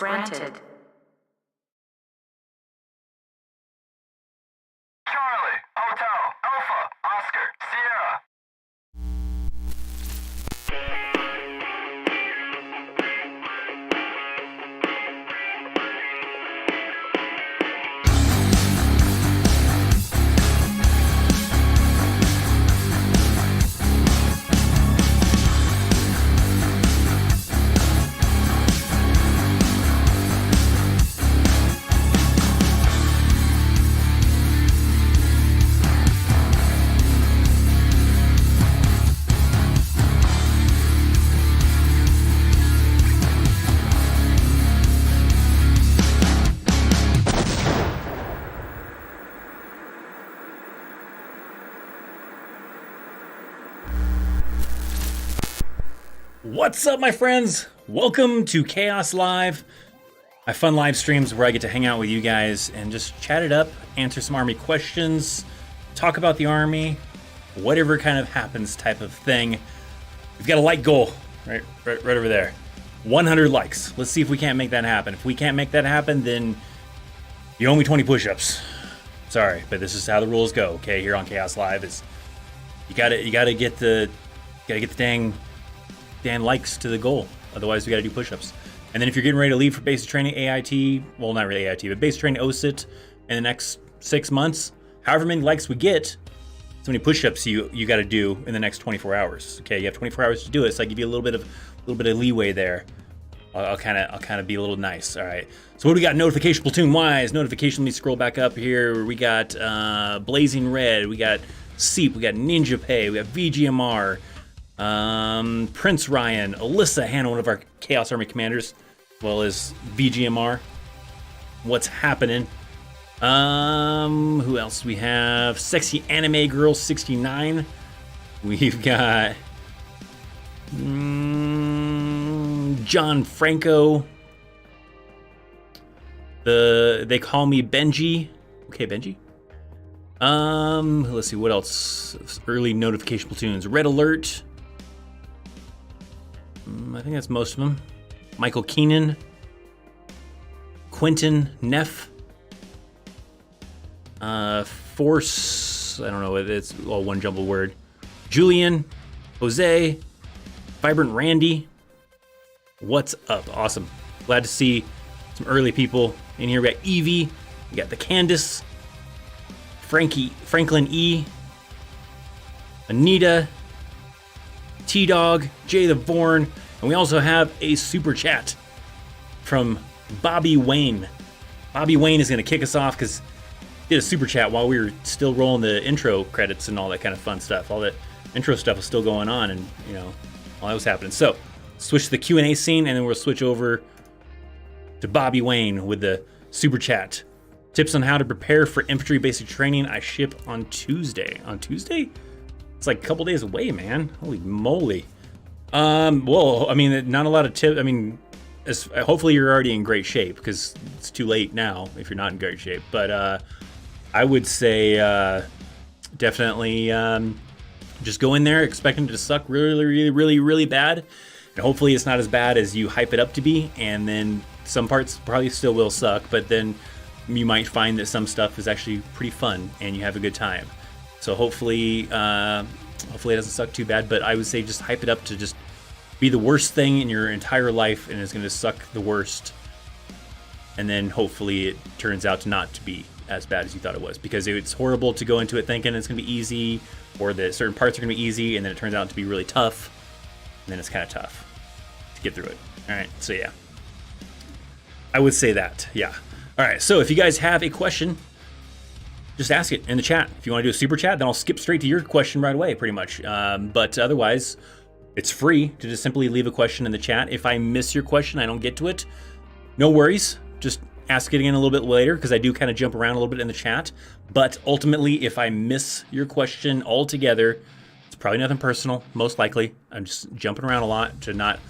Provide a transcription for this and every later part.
request granted. Charlie, Hotel, Alpha, Oscar, Sierra. What's up, my friends? Welcome to Chaos Live, my fun live streams where I get to hang out with you guys and just chat it up, answer some Army questions, talk about the Army, whatever kind of happens type of thing. We've got a like goal right over there. 100 likes. Let's see if we can't make that happen. If we can't make that happen, then you owe me 20 push-ups. Sorry, but this is how the rules go. Okay, here on Chaos Live is you gotta get the dang likes to the goal. Otherwise, we got to do push-ups. And then if you're getting ready to leave for basic training AIT, well, not really AIT, but basic training OSIT in the next 6 months, however many likes we get, so many push-ups you got to do in the next 24 hours. Okay, you have 24 hours to do it, so I give you a little bit of leeway there. I'll kind of be a little nice. All right. So what do we got? Notification platoon wise. Notification. Let me scroll back up here. We got Blazing Red. We got Seep. We got Ninja Pay. We got VGMR. Prince Ryan, Alyssa Hannah, one of our Chaos Army commanders, as well as VGMR. What's happening? Who else we have? Sexy Anime Girl 69. We've got John Franco. They call me Benji. Okay, Benji. Let's see what else. Early notification platoons. Red Alert. I think that's most of them. Michael Keenan, Quentin Neff, Force, I don't know, it's all one jumbled word. Julian, Jose, Vibrant Randy. What's up? Awesome. Glad to see some early people in here. We got Evie, we got the Candace, Franklin E, Anita, T-Dog, Jay the Vorn, and we also have a super chat from Bobby Wayne. Bobby Wayne is going to kick us off because he did a super chat while we were still rolling the intro credits and all that kind of fun stuff. All that intro stuff was still going on, and all that was happening. So switch to the Q&A scene, and then we'll switch over to Bobby Wayne with the super chat. Tips on how to prepare for infantry basic training. I ship on Tuesday. On Tuesday? It's like a couple days away, man. Holy moly. Well, I mean, not a lot of tips. I mean, hopefully you're already in great shape because it's too late now if you're not in great shape. But I would say definitely just go in there expecting it to suck really bad. And hopefully it's not as bad as you hype it up to be. And then some parts probably still will suck, but then you might find that some stuff is actually pretty fun and you have a good time. So hopefully it doesn't suck too bad, but I would say just hype it up to just be the worst thing in your entire life, and it's going to suck the worst. And then hopefully it turns out to not to be as bad as you thought it was, because it's horrible to go into it thinking it's going to be easy, or that certain parts are going to be easy, and then it turns out to be really tough, and then it's kind of tough to get through it. All right, so yeah, I would say that, yeah. All right, so if you guys have a question, just ask it in the chat. If you want to do a super chat, then I'll skip straight to your question right away, pretty much. But otherwise, it's free to just simply leave a question in the chat. If I miss your question, I don't get to it, no worries. Just ask it again a little bit later, because I do kind of jump around a little bit in the chat. But ultimately, if I miss your question altogether, it's probably nothing personal, most likely. I'm just jumping around a lot to not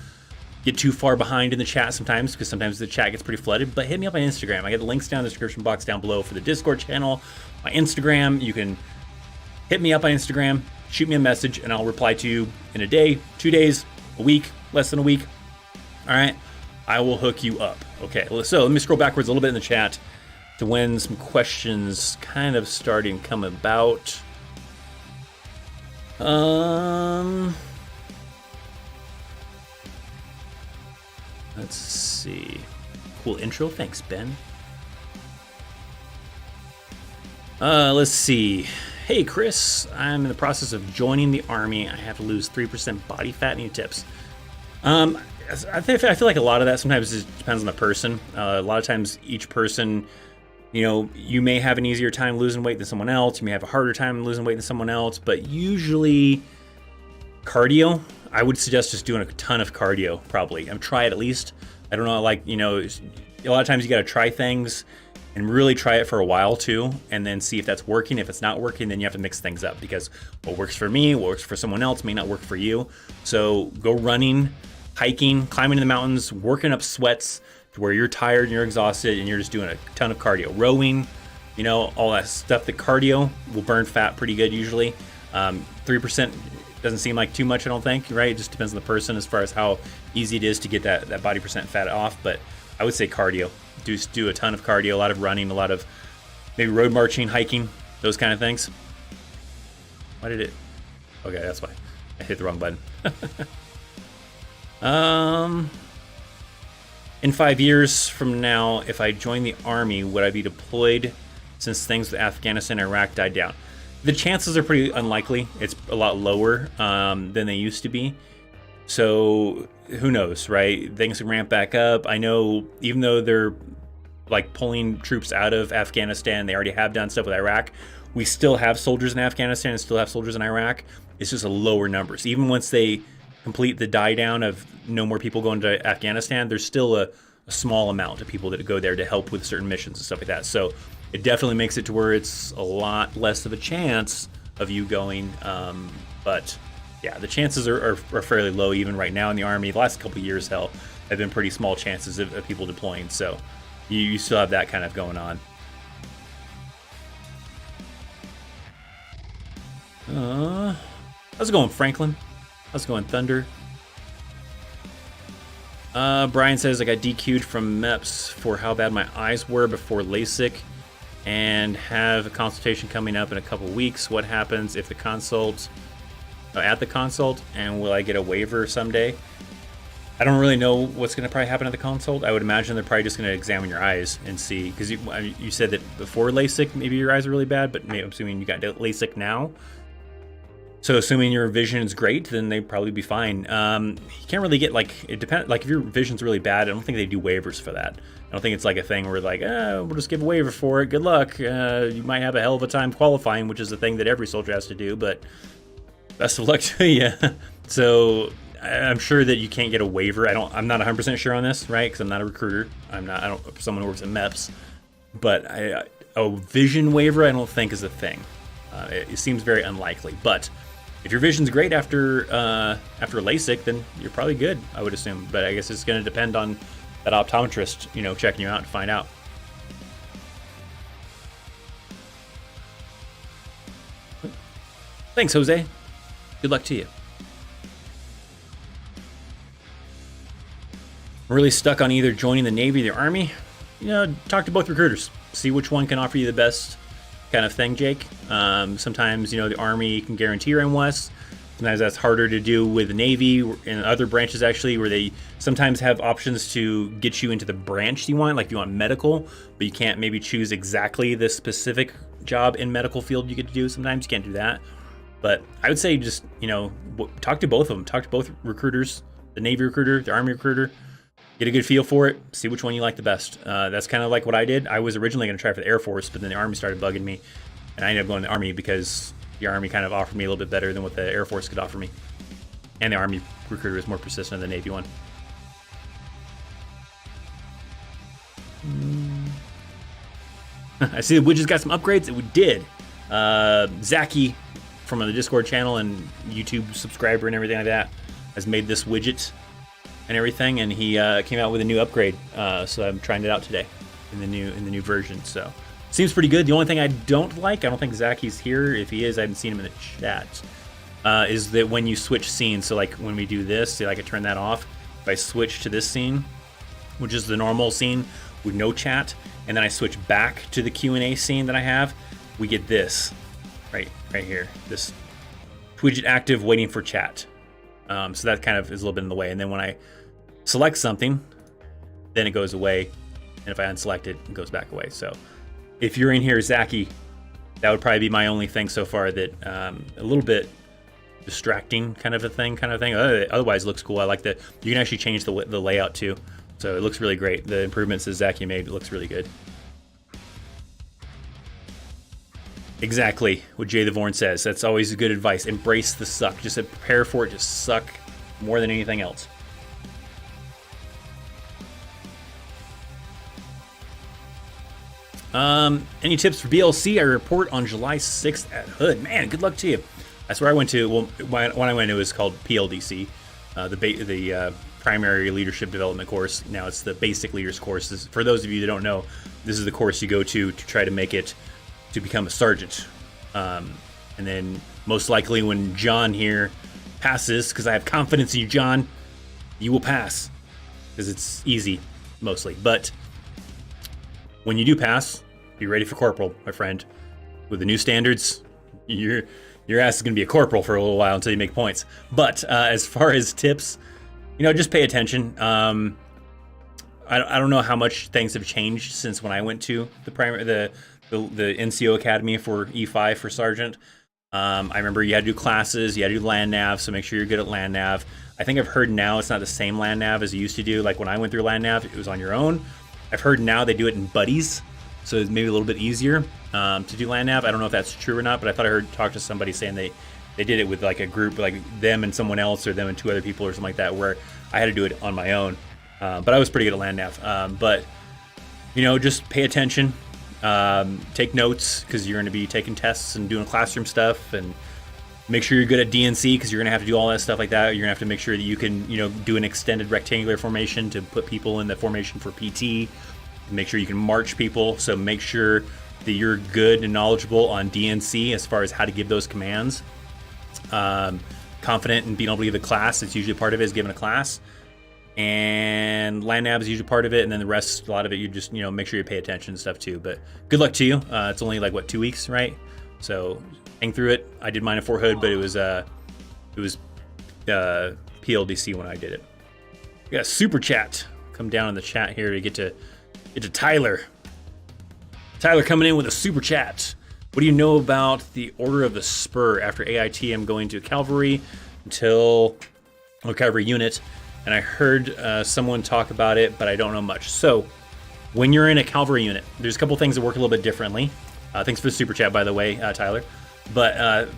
get too far behind in the chat sometimes, because sometimes the chat gets pretty flooded. But hit me up on Instagram. I got the links down in the description box down below for the Discord channel, my Instagram. You can hit me up on Instagram, shoot me a message, and I'll reply to you in a day, 2 days, a week, less than a week. All right. I will hook you up. Okay, so let me scroll backwards a little bit in the chat to when some questions kind of starting to come about. Let's see. Cool intro. Thanks, Ben. Let's see. Hey, Chris. I'm in the process of joining the Army. I have to lose 3% body fat. Any tips? I feel like a lot of that sometimes just depends on the person. A lot of times each person, you know, you may have an easier time losing weight than someone else. You may have a harder time losing weight than someone else. But usually cardio, I would suggest just doing a ton of cardio, probably. Try it at least. I don't know, like, you know, a lot of times you got to try things and really try it for a while too, and then see if that's working. If it's not working, then you have to mix things up, because what works for me, what works for someone else may not work for you. So go running, hiking, climbing in the mountains, working up sweats to where you're tired and you're exhausted and you're just doing a ton of cardio. Rowing, you know, all that stuff. The cardio will burn fat pretty good usually. 3% doesn't seem like too much, I don't think, right? It just depends on the person as far as how easy it is to get that body percent fat off. But I would say cardio. Do a ton of cardio, a lot of running, a lot of maybe road marching, hiking, those kind of things. Why did it? Okay, that's why. I hit the wrong button. In 5 years from now, if I join the Army, would I be deployed since things with Afghanistan and Iraq died down? The chances are pretty unlikely. It's a lot lower than they used to be. So who knows, right? Things can ramp back up. I know even though they're like pulling troops out of Afghanistan, they already have done stuff with Iraq. We still have soldiers in Afghanistan and still have soldiers in Iraq. It's just a lower numbers. Even once they complete the die down of no more people going to Afghanistan, there's still a small amount of people that go there to help with certain missions and stuff like that. So it definitely makes it to where it's a lot less of a chance of you going. But yeah, the chances are fairly low even right now in the Army. The last couple of years, hell, have been pretty small chances of people deploying. So you still have that kind of going on. How's it going, Franklin? How's it going, Thunder? Brian says I got DQ'd from MEPS for how bad my eyes were before LASIK and have a consultation coming up in a couple weeks. What happens if the consult, at the consult, and will I get a waiver someday? I don't really know what's going to probably happen at the consult. I would imagine they're probably just going to examine your eyes and see, because you said that before LASIK, maybe your eyes are really bad, but maybe, I'm assuming you got LASIK now. So assuming your vision is great, then they'd probably be fine. You can't really get, like, it depends, like if your vision's really bad, I don't think they do waivers for that. I don't think it's like a thing where like, we'll just give a waiver for it. Good luck. You might have a hell of a time qualifying, which is the thing that every soldier has to do, but best of luck to you. So I'm sure that you can't get a waiver. I'm not 100% sure on this, right? Because I'm not a recruiter. Someone who works at MEPS. But a vision waiver, I don't think is a thing. It seems very unlikely. But if your vision's great after LASIK, then you're probably good, I would assume. But I guess it's going to depend on that optometrist, checking you out to find out. Thanks, Jose. Good luck to you. I'm really stuck on either joining the Navy or the Army. Talk to both recruiters. See which one can offer you the best kind of thing, Jake. Sometimes, the Army can guarantee your MWS. Sometimes that's harder to do with the Navy and other branches, actually, where they sometimes have options to get you into the branch you want, like you want medical, but you can't maybe choose exactly the specific job in medical field you get to do. Sometimes you can't do that. But I would say just, talk to both of them. Talk to both recruiters, the Navy recruiter, the Army recruiter. Get a good feel for it. See which one you like the best. That's kind of like what I did. I was originally going to try for the Air Force, but then the Army started bugging me. And I ended up going to the Army because the Army kind of offered me a little bit better than what the Air Force could offer me. And the Army recruiter is more persistent than the Navy one. I see the widget's got some upgrades. It did. Zaki from the Discord channel and YouTube subscriber and everything like that has made this widget and everything, and he came out with a new upgrade. So I'm trying it out today in the new version. So seems pretty good. The only thing I don't think Zaki's here. If he is, I haven't seen him in the chat. Is that when you switch scenes? So like when we do this, see, I could turn that off. If I switch to this scene, which is the normal scene with no chat, and then I switch back to the Q&A scene that I have, we get this right here, this widget active waiting for chat. So that kind of is a little bit in the way. And then when I select something, then it goes away. And if I unselect it, it goes back away. So if you're in here, Zachy, that would probably be my only thing so far that a little bit distracting kind of a thing. Otherwise it looks cool. I like that you can actually change the layout too. So it looks really great. The improvements that Zachy made, it looks really good. Exactly what Jay the Vorn says. That's always good advice. Embrace the suck. Just prepare for it to suck more than anything else. Any tips for BLC? I report on July 6th at Hood. Man, good luck to you. That's where I went to. Well, when I went to, it was called PLDC, the primary leadership development course. Now it's the basic leaders course. For those of you that don't know, this is the course you go to try to make it to become a sergeant. And then most likely when John here passes, because I have confidence in you, John, you will pass because it's easy mostly. But when you do pass, be ready for corporal, my friend. With the new standards, your ass is going to be a corporal for a little while until you make points. But as far as tips, just pay attention. I don't know how much things have changed since when I went to the NCO Academy for E5 for Sergeant. I remember you had to do classes, you had to do land nav, so make sure you're good at land nav. I think I've heard now it's not the same land nav as you used to do. Like when I went through land nav, it was on your own. I've heard now they do it in buddies, so it's maybe a little bit easier to do land nav. I don't know if that's true or not, but I thought I talked to somebody saying they did it with like a group, like them and someone else, or them and two other people or something like that, where I had to do it on my own. But I was pretty good at land nav. But just pay attention. Take notes because you're going to be taking tests and doing classroom stuff, and make sure you're good at DNC because you're going to have to do all that stuff like that. You're going to have to make sure that you can, do an extended rectangular formation to put people in the formation for PT. Make sure you can march people. So make sure that you're good and knowledgeable on DNC as far as how to give those commands. Confident in being able to give a class. It's usually part of it is giving a class. And land nav is usually part of it, and then the rest, a lot of it, you just make sure you pay attention and stuff too. But good luck to you. It's only like 2 weeks, right? So hang through it. I did mine at Fort Hood, but it was PLDC when I did it. We got a super chat come down in the chat here to get to Tyler. Tyler coming in with a super chat. What do you know about the Order of the Spur? After AIT, I'm going to Cavalry until a Cavalry unit. And I heard someone talk about it, but I don't know much. So when you're in a Cavalry unit, there's a couple things that work a little bit differently. Thanks for the super chat, by the way, Tyler. But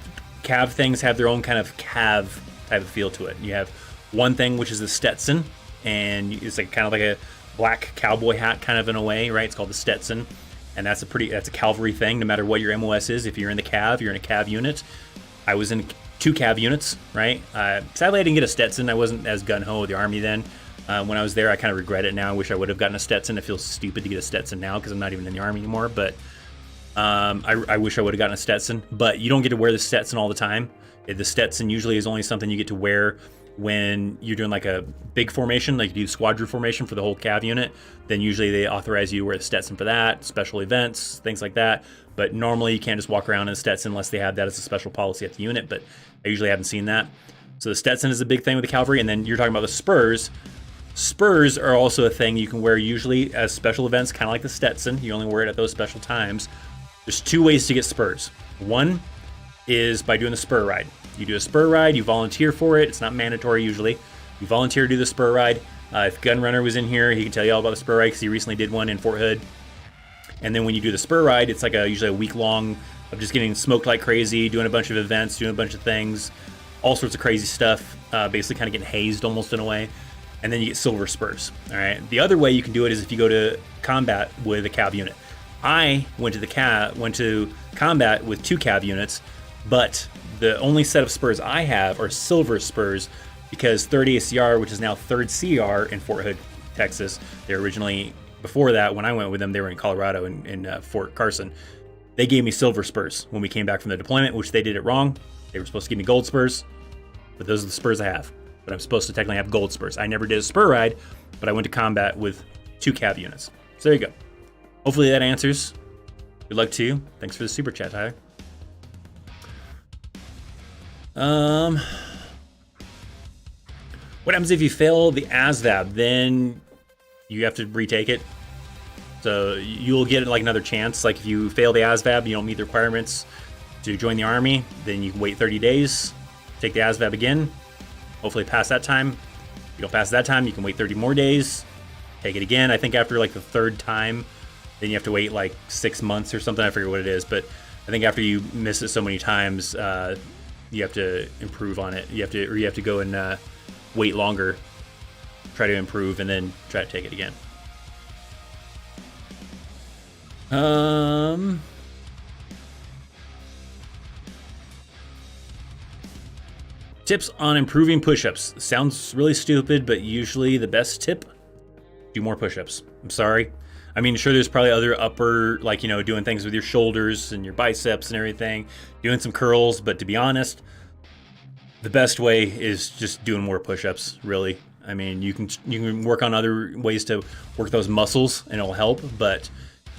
Cav things have their own kind of Cav type of feel to it. You have one thing, which is the Stetson, and it's like kind of like a black cowboy hat kind of in a way, right? It's called the Stetson. And that's a Cavalry thing, no matter what your MOS is. If you're in the Cav, you're in a Cav unit. I was in 2 Cav units, right? Sadly, I didn't get a Stetson. I wasn't as gung-ho with the Army then. When I was there, I kind of regret it now. I wish I would have gotten a Stetson. It feels stupid to get a Stetson now because I'm not even in the Army anymore. But I wish I would have gotten a Stetson. But you don't get to wear the Stetson all the time. The Stetson usually is only something you get to wear when you're doing like a big formation, like you do squadron formation for the whole Cav unit. Then usually they authorize you to wear the Stetson for that, special events, things like that. But normally you can't just walk around in a Stetson unless they have that as a special policy at the unit. But I usually haven't seen that. So the Stetson is a big thing with the Cavalry. And then you're talking about the Spurs. Spurs are also a thing you can wear usually as special events, kind of like the Stetson. You only wear it at those special times. There's 2 ways to get Spurs. One is by doing the spur ride. You do a spur ride, you volunteer for it. It's not mandatory usually. You volunteer to do the spur ride. If Gunrunner was in here, he can tell you all about the spur ride because he recently did one in Fort Hood. And then when you do the spur ride, it's like usually a week long of just getting smoked like crazy, doing a bunch of events, doing a bunch of things, all sorts of crazy stuff, basically kind of getting hazed almost in a way. And then you get silver spurs. All right. The other way you can do it is if you go to combat with a Cav unit. I went to combat with 2 Cav units, but the only set of spurs I have are silver spurs because 3rd ACR, which is now 3rd CR in Fort Hood, Texas, they were originally, before that, when I went with them, they were in Colorado in Fort Carson. They gave me silver spurs when we came back from the deployment, which they did it wrong. They were supposed to give me gold spurs, but those are the spurs I have. But I'm supposed to technically have gold spurs. I never did a spur ride but I went to combat with 2 cav units. So there you go. Hopefully that answers. Good luck to you. Thanks for the super chat, Tyler. What happens if you fail the Asvab? Then you have to retake it. So you'll get like another chance. Like if you fail the Asvab, you don't meet the requirements to join the army, then you can wait 30 days, take the Asvab again, hopefully pass that time. If you don't pass that time, you can wait 30 more days, take it again. I think after like the 3rd time, then you have to wait like 6 months or something. I forget what it is, but I think after you miss it so many times, you have to improve on it. You have to go and wait longer, try to improve, and then try to take it again. Tips on improving push-ups. Sounds really stupid, but usually the best tip, do more push-ups. I'm sorry. I mean, sure, there's probably other upper, like, you know, doing things with your shoulders and your biceps and everything, doing some curls, but to be honest, the best way is just doing more push-ups, really. I mean, you can work on other ways to work those muscles and it'll help, but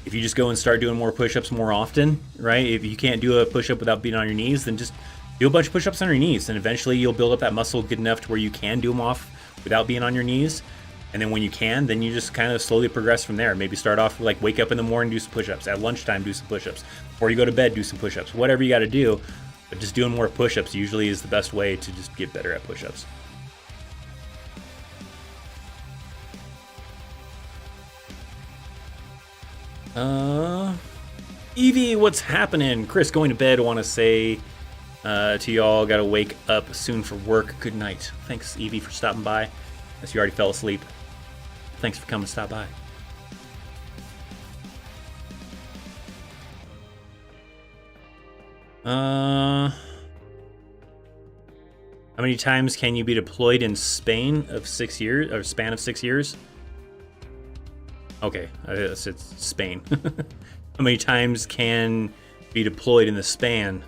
if you just go and start doing more push-ups more often, right? If you can't do a push-up without being on your knees, then just do a bunch of push-ups on your knees, and eventually you'll build up that muscle good enough to where you can do them off without being on your knees. And then when you can, then you just kind of slowly progress from there. Maybe start off with like wake up in the morning, do some push-ups. At lunchtime, do some push-ups. Before you go to bed, do some push-ups. Whatever you got to do, but just doing more push-ups usually is the best way to just get better at push-ups. Evie, what's happening? Chris, going to bed. I want to say to y'all, gotta wake up soon for work. Good night. Thanks, Evie, for stopping by. Unless you already fell asleep. Thanks for coming to stop by. How many times can you be deployed in Spain of 6 years, or span of 6 years? Okay, it's Spain. How many times can be deployed in the span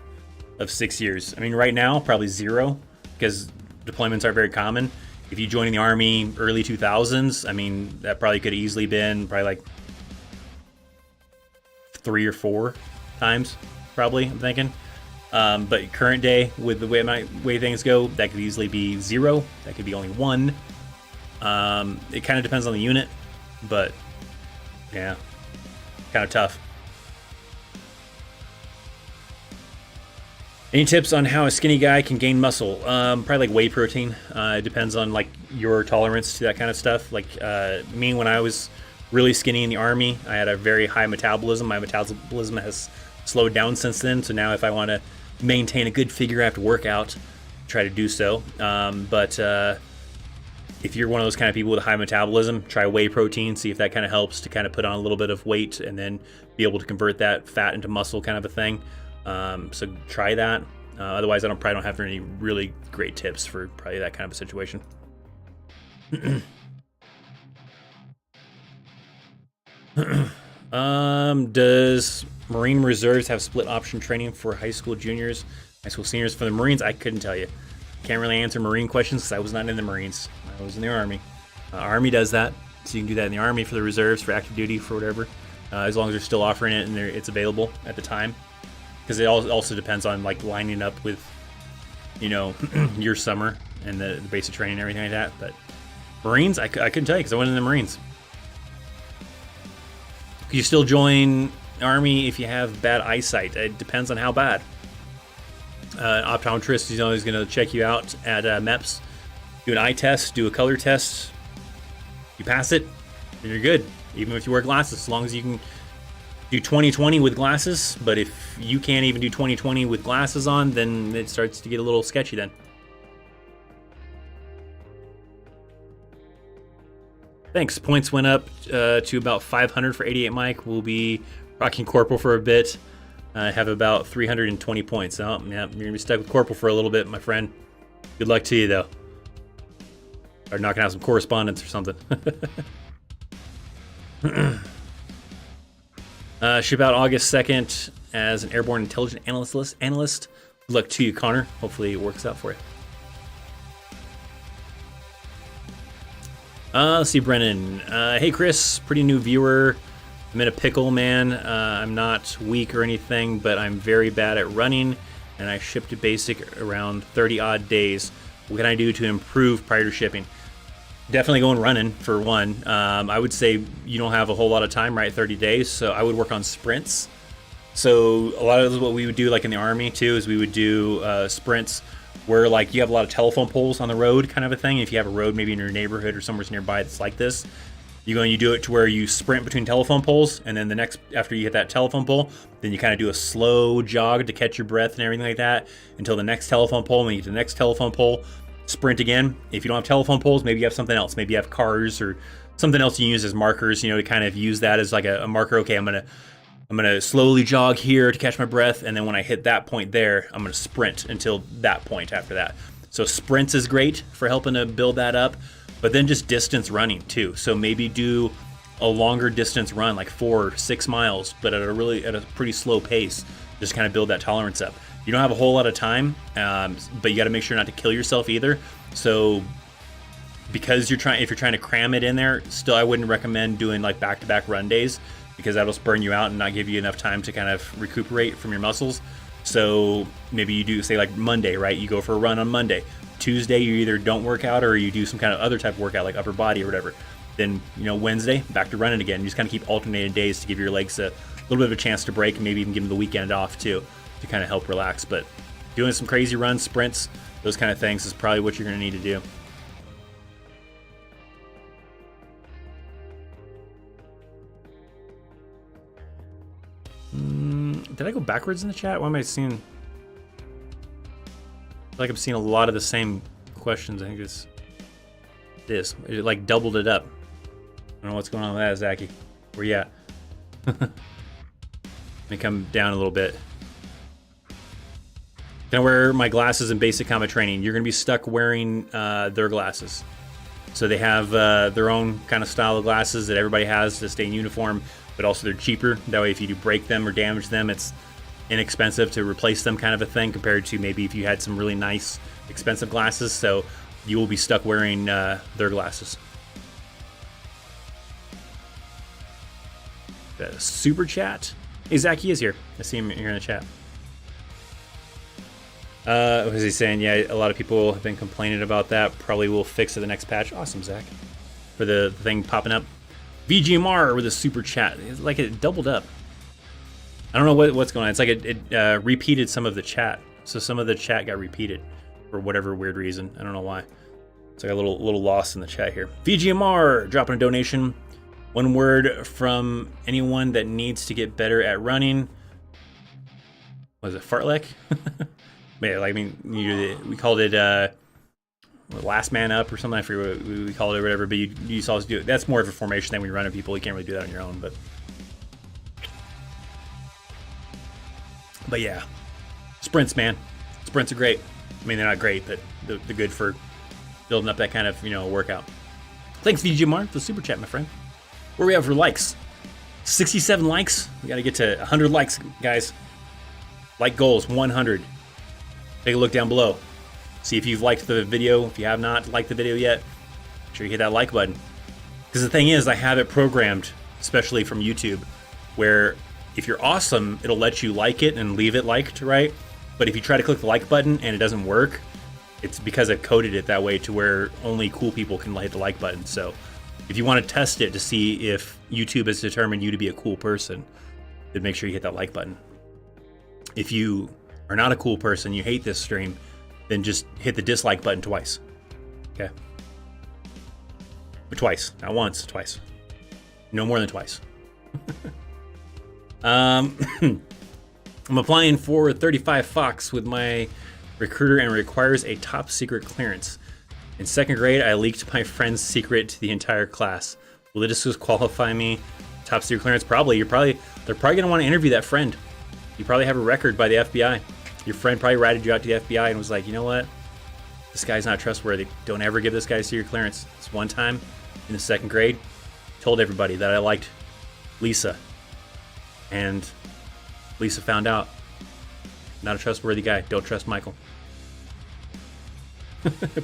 of 6 years? I mean, right now, probably 0, because deployments aren't very common. If you join the Army early 2000s, I mean, that probably could have easily been probably like 3 or 4 times, probably, I'm thinking. But current day, with the way things go, that could easily be 0. That could be only 1. It kind of depends on the unit, but yeah, kind of tough. Any tips on how a skinny guy can gain muscle? Probably like whey protein. It depends on like your tolerance to that kind of stuff. Like me, when I was really skinny in the Army, I had a very high metabolism. My metabolism has slowed down since then. So now if I want to maintain a good figure, I have to work out, try to do so. But if you're one of those kind of people with a high metabolism, try whey protein, see if that kind of helps to kind of put on a little bit of weight and then be able to convert that fat into muscle kind of a thing. So try that. Otherwise, I probably don't have any really great tips for probably that kind of a situation. Does Marine Reserves have split option training for high school juniors, high school seniors? For the Marines, I couldn't tell you. Can't really answer Marine questions because I was not in the Marines. I was in the Army. Army does that, so you can do that in the Army for the reserves, for active duty, for whatever, as long as they're still offering it and it's available at the time. Because it also depends on like lining up with, you know, your summer and the basic training and everything like that. But Marines, I couldn't tell you because I went in the Marines. You still join Army if you have bad eyesight. It depends on how bad. Optometrist is always going to check you out at MEPS, do an eye test, do a color test. You pass it, then you're good. Even if you wear glasses, as long as you can do 20/20 with glasses. But if you can't even do 20/20 with glasses on, then it starts to get a little sketchy then. Thanks. Points went up to about 500 for 88 Mike. We'll be rocking Corporal for a bit. I have about 320 points. Oh, yeah, you're going to be stuck with Corporal for a little bit, my friend. Good luck to you, though. Or knocking out some correspondence or something. Ship out August 2nd as an airborne intelligence analyst. Good luck to you, Connor. Hopefully it works out for you. Let's see, Brennan. Hey, Chris, pretty new viewer. I'm in a pickle, man. I'm not weak or anything, but I'm very bad at running, and I shipped to basic around 30-odd days. What can I do to improve prior to shipping? Definitely going running, for one. I would say you don't have a whole lot of time, right? 30 days, so I would work on sprints. So a lot of what we would do, like in the Army, too, is we would do sprints where like you have a lot of telephone poles on the road kind of a thing. If you have a road maybe in your neighborhood or somewhere nearby that's like this, you go and you do it to where you sprint between telephone poles, and then the next, after you hit that telephone pole, then you kind of do a slow jog to catch your breath and everything like that until the next telephone pole, and then you get to the next telephone pole, sprint again. If you don't have telephone poles, maybe you have something else. Maybe you have cars or something else you use as markers, to kind of use that as like a marker. Okay, I'm gonna slowly jog here to catch my breath, and then when I hit that point there, I'm gonna sprint until that point after that. So sprints is great for helping to build that up, but then just distance running too. So maybe do a longer distance run, like 4 or 6 miles, but at a pretty slow pace, just kind of build that tolerance up. You don't have a whole lot of time, but you got to make sure not to kill yourself either. So because if you're trying to cram it in there, still I wouldn't recommend doing like back-to-back run days, because that'll burn you out and not give you enough time to kind of recuperate from your muscles. So maybe you do, say like Monday, right? You go for a run on Monday. Tuesday, you either don't work out or you do some kind of other type of workout like upper body or whatever. Then, Wednesday, back to running again. You just kind of keep alternating days to give your legs a little bit of a chance to break, and maybe even give them the weekend off too, to kind of help relax. But doing some crazy runs, sprints, those kind of things is probably what you're going to need to do. Did I go backwards in the chat? Why am I seeing... I feel like I'm seeing a lot of the same questions. I think it's this. It like doubled it up. I don't know what's going on with that, Zachy. Where you at? Let me come down a little bit. Can I wear my glasses in basic combat training? You're going to be stuck wearing their glasses. So they have their own kind of style of glasses that everybody has to stay in uniform, but also they're cheaper. That way if you do break them or damage them, it's inexpensive to replace them, kind of a thing, compared to maybe if you had some really nice, expensive glasses. So you will be stuck wearing their glasses. The super chat. Hey, Zach, he is here. I see him here in the chat. What was he saying? Yeah, a lot of people have been complaining about that. Probably will fix it the next patch. Awesome, Zach. For the thing popping up. VGMR with a super chat. It's like it doubled up. I don't know what's going on. It's like it repeated some of the chat. So some of the chat got repeated for whatever weird reason. I don't know why. It's like a little lost in the chat here. VGMR dropping a donation. One word from anyone that needs to get better at running. Was it fartlek? Yeah, like, I mean, we called it last man up or something. I forget what we called it or whatever, but you saw us do it. That's more of a formation than when you're running people. You can't really do that on your own, but yeah, sprints, man. Sprints are great. I mean, they're not great, but they're good for building up that kind of, workout. Thanks, VGMR, for the super chat, my friend. Where are we at for likes? 67 likes. We got to get to 100 likes, guys. Like goals, 100. Take a look down below. See if you've liked the video. If you have not liked the video yet, make sure you hit that like button. Because the thing is, I have it programmed, especially from YouTube, where if you're awesome, it'll let you like it and leave it liked, right? But if you try to click the like button and it doesn't work, it's because I've coded it that way to where only cool people can hit the like button. So if you want to test it to see if YouTube has determined you to be a cool person, then make sure you hit that like button. If you are not a cool person, you hate this stream, then just hit the dislike button twice. Okay? But twice, not once, twice. No more than twice. I'm applying for 35 Fox with my recruiter and requires a top secret clearance. In second grade, I leaked my friend's secret to the entire class. Will this disqualify me? Top secret clearance? Probably. They're probably going to want to interview that friend. You probably have a record by the FBI. Your friend probably ratted you out to the FBI and was like, you know what? This guy's not trustworthy. Don't ever give this guy a secret clearance. This one time in the second grade, told everybody that I liked Lisa. And Lisa found out. Not a trustworthy guy. Don't trust Michael.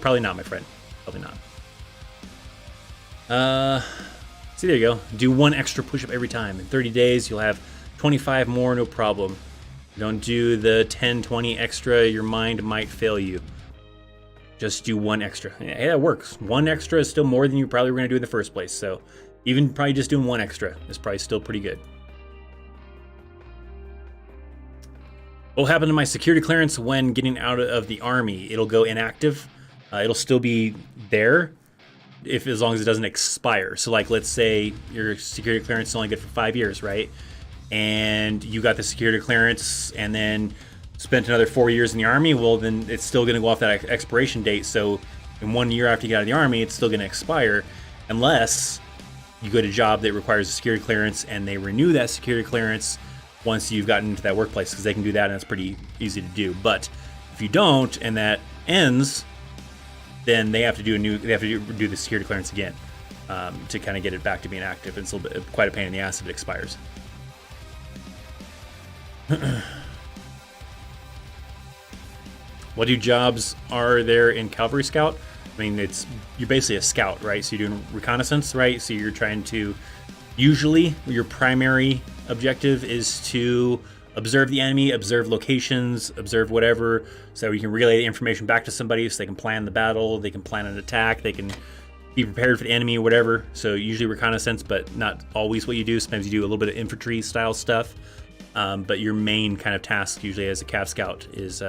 Probably not, my friend. Probably not. See, there you go. Do 1 extra push-up every time. In 30 days, you'll have 25 more, no problem. Don't do the 10, 20 extra. Your mind might fail you. Just do 1 extra. Yeah, that works. 1 extra is still more than you probably were going to do in the first place. So even probably just doing 1 extra is probably still pretty good. What will happen to my security clearance when getting out of the Army? It'll go inactive. It'll still be there as long as it doesn't expire. So like, let's say your security clearance is only good for 5 years, right? And you got the security clearance and then spent another 4 years in the Army, well, then it's still going to go off that expiration date. So in 1 year after you get out of the Army, it's still going to expire unless you get a job that requires a security clearance and they renew that security clearance once you've gotten into that workplace, because they can do that and it's pretty easy to do. But if you don't and that ends, then they have to do the security clearance again to kind of get it back to being active. It's a little bit, quite a pain in the ass if it expires. What jobs are there in Cavalry Scout? I mean, you're basically a scout, right? So you're doing reconnaissance, right? So you're trying to, usually your primary objective is to observe the enemy, observe locations, observe whatever, so you can relay the information back to somebody so they can plan the battle, they can plan an attack, they can be prepared for the enemy or whatever. So usually reconnaissance, but not always what you do. Sometimes you do a little bit of infantry style stuff. But your main kind of task usually as a Cav Scout is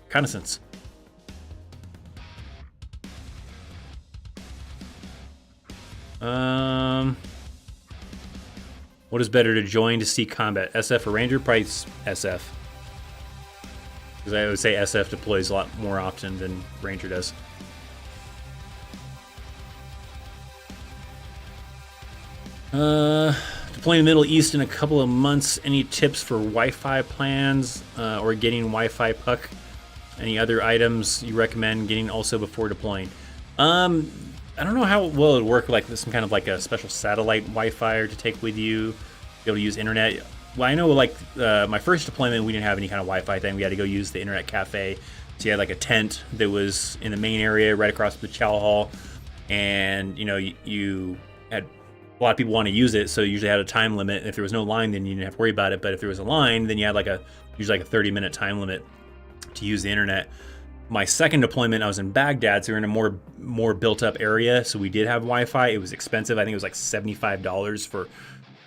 reconnaissance. What is better to join to see combat, SF or Ranger? Probably SF. Because I would say SF deploys a lot more often than Ranger does. Deploying the Middle East in a couple of months. Any tips for Wi-Fi plans or getting Wi-Fi puck? Any other items you recommend getting also before deploying? I don't know how well it would work, like some kind of like a special satellite Wi-Fi to take with you, be able to use internet. Well, I know like my first deployment, we didn't have any kind of Wi-Fi thing. We had to go use the internet cafe. So you had like a tent that was in the main area right across the chow hall. And, you know, you had a lot of people want to use it. So you usually had a time limit. If there was no line, then you didn't have to worry about it. But if there was a line, then you had like usually like a 30-minute time limit to use the internet. My second deployment, I was in Baghdad, so we were in a more built-up area, so we did have Wi-Fi. It was expensive. I think it was like $75 for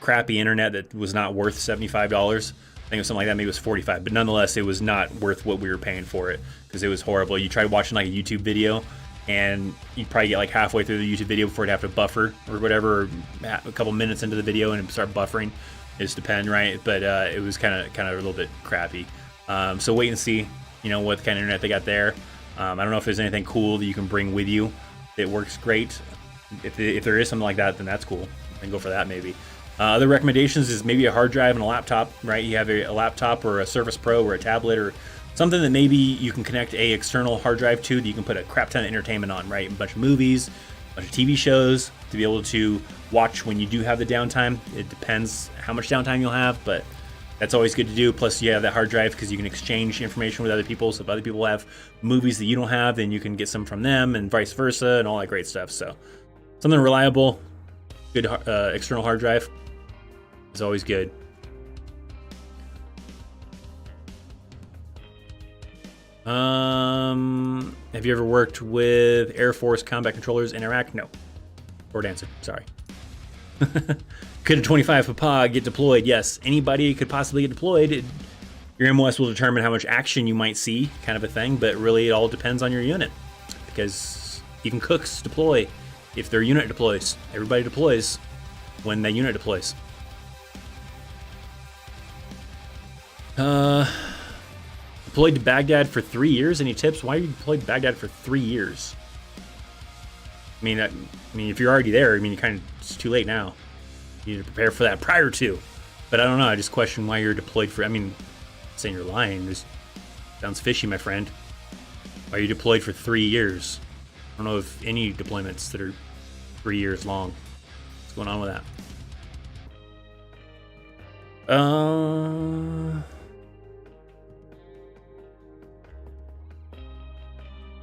crappy internet that was not worth $75. I think it was something like that. Maybe it was $45, but nonetheless, it was not worth what we were paying for it because it was horrible. You tried watching like a YouTube video, and you'd probably get like halfway through the YouTube video before it'd have to buffer or whatever, or a couple minutes into the video and it'd start buffering. It just depends, right? But it was kind of a little bit crappy. So wait and see. You know, what kind of internet they got there. I don't know if there's anything cool that you can bring with you that works great. If there is something like that, then that's cool. And go for that maybe. Other recommendations is maybe a hard drive and a laptop, right? You have a laptop or a Surface Pro or a tablet or something that maybe you can connect a external hard drive to that you can put a crap ton of entertainment on, right? A bunch of movies, a bunch of TV shows to be able to watch when you do have the downtime. It depends how much downtime you'll have, but that's always good to do. Plus, you have that hard drive because you can exchange information with other people. So if other people have movies that you don't have, then you can get some from them and vice versa and all that great stuff. So something reliable, good external hard drive is always good. Have you ever worked with Air Force combat controllers in Iraq? No. Short answer. Sorry. Could a 25 Papa get deployed? Yes, anybody could possibly get deployed. Your MOS will determine how much action you might see, kind of a thing, but really it all depends on your unit. Because even cooks deploy if their unit deploys. Everybody deploys when that unit deploys. Deployed to Baghdad for 3 years. Any tips? Why are you deployed to Baghdad for 3 years? I mean, if you're already there, it's too late now. You need to prepare for that prior to. But I don't know. I just question why you're deployed for. Saying you're lying. This sounds fishy, my friend. Why are you deployed for 3 years? I don't know of any deployments that are 3 years long. What's going on with that?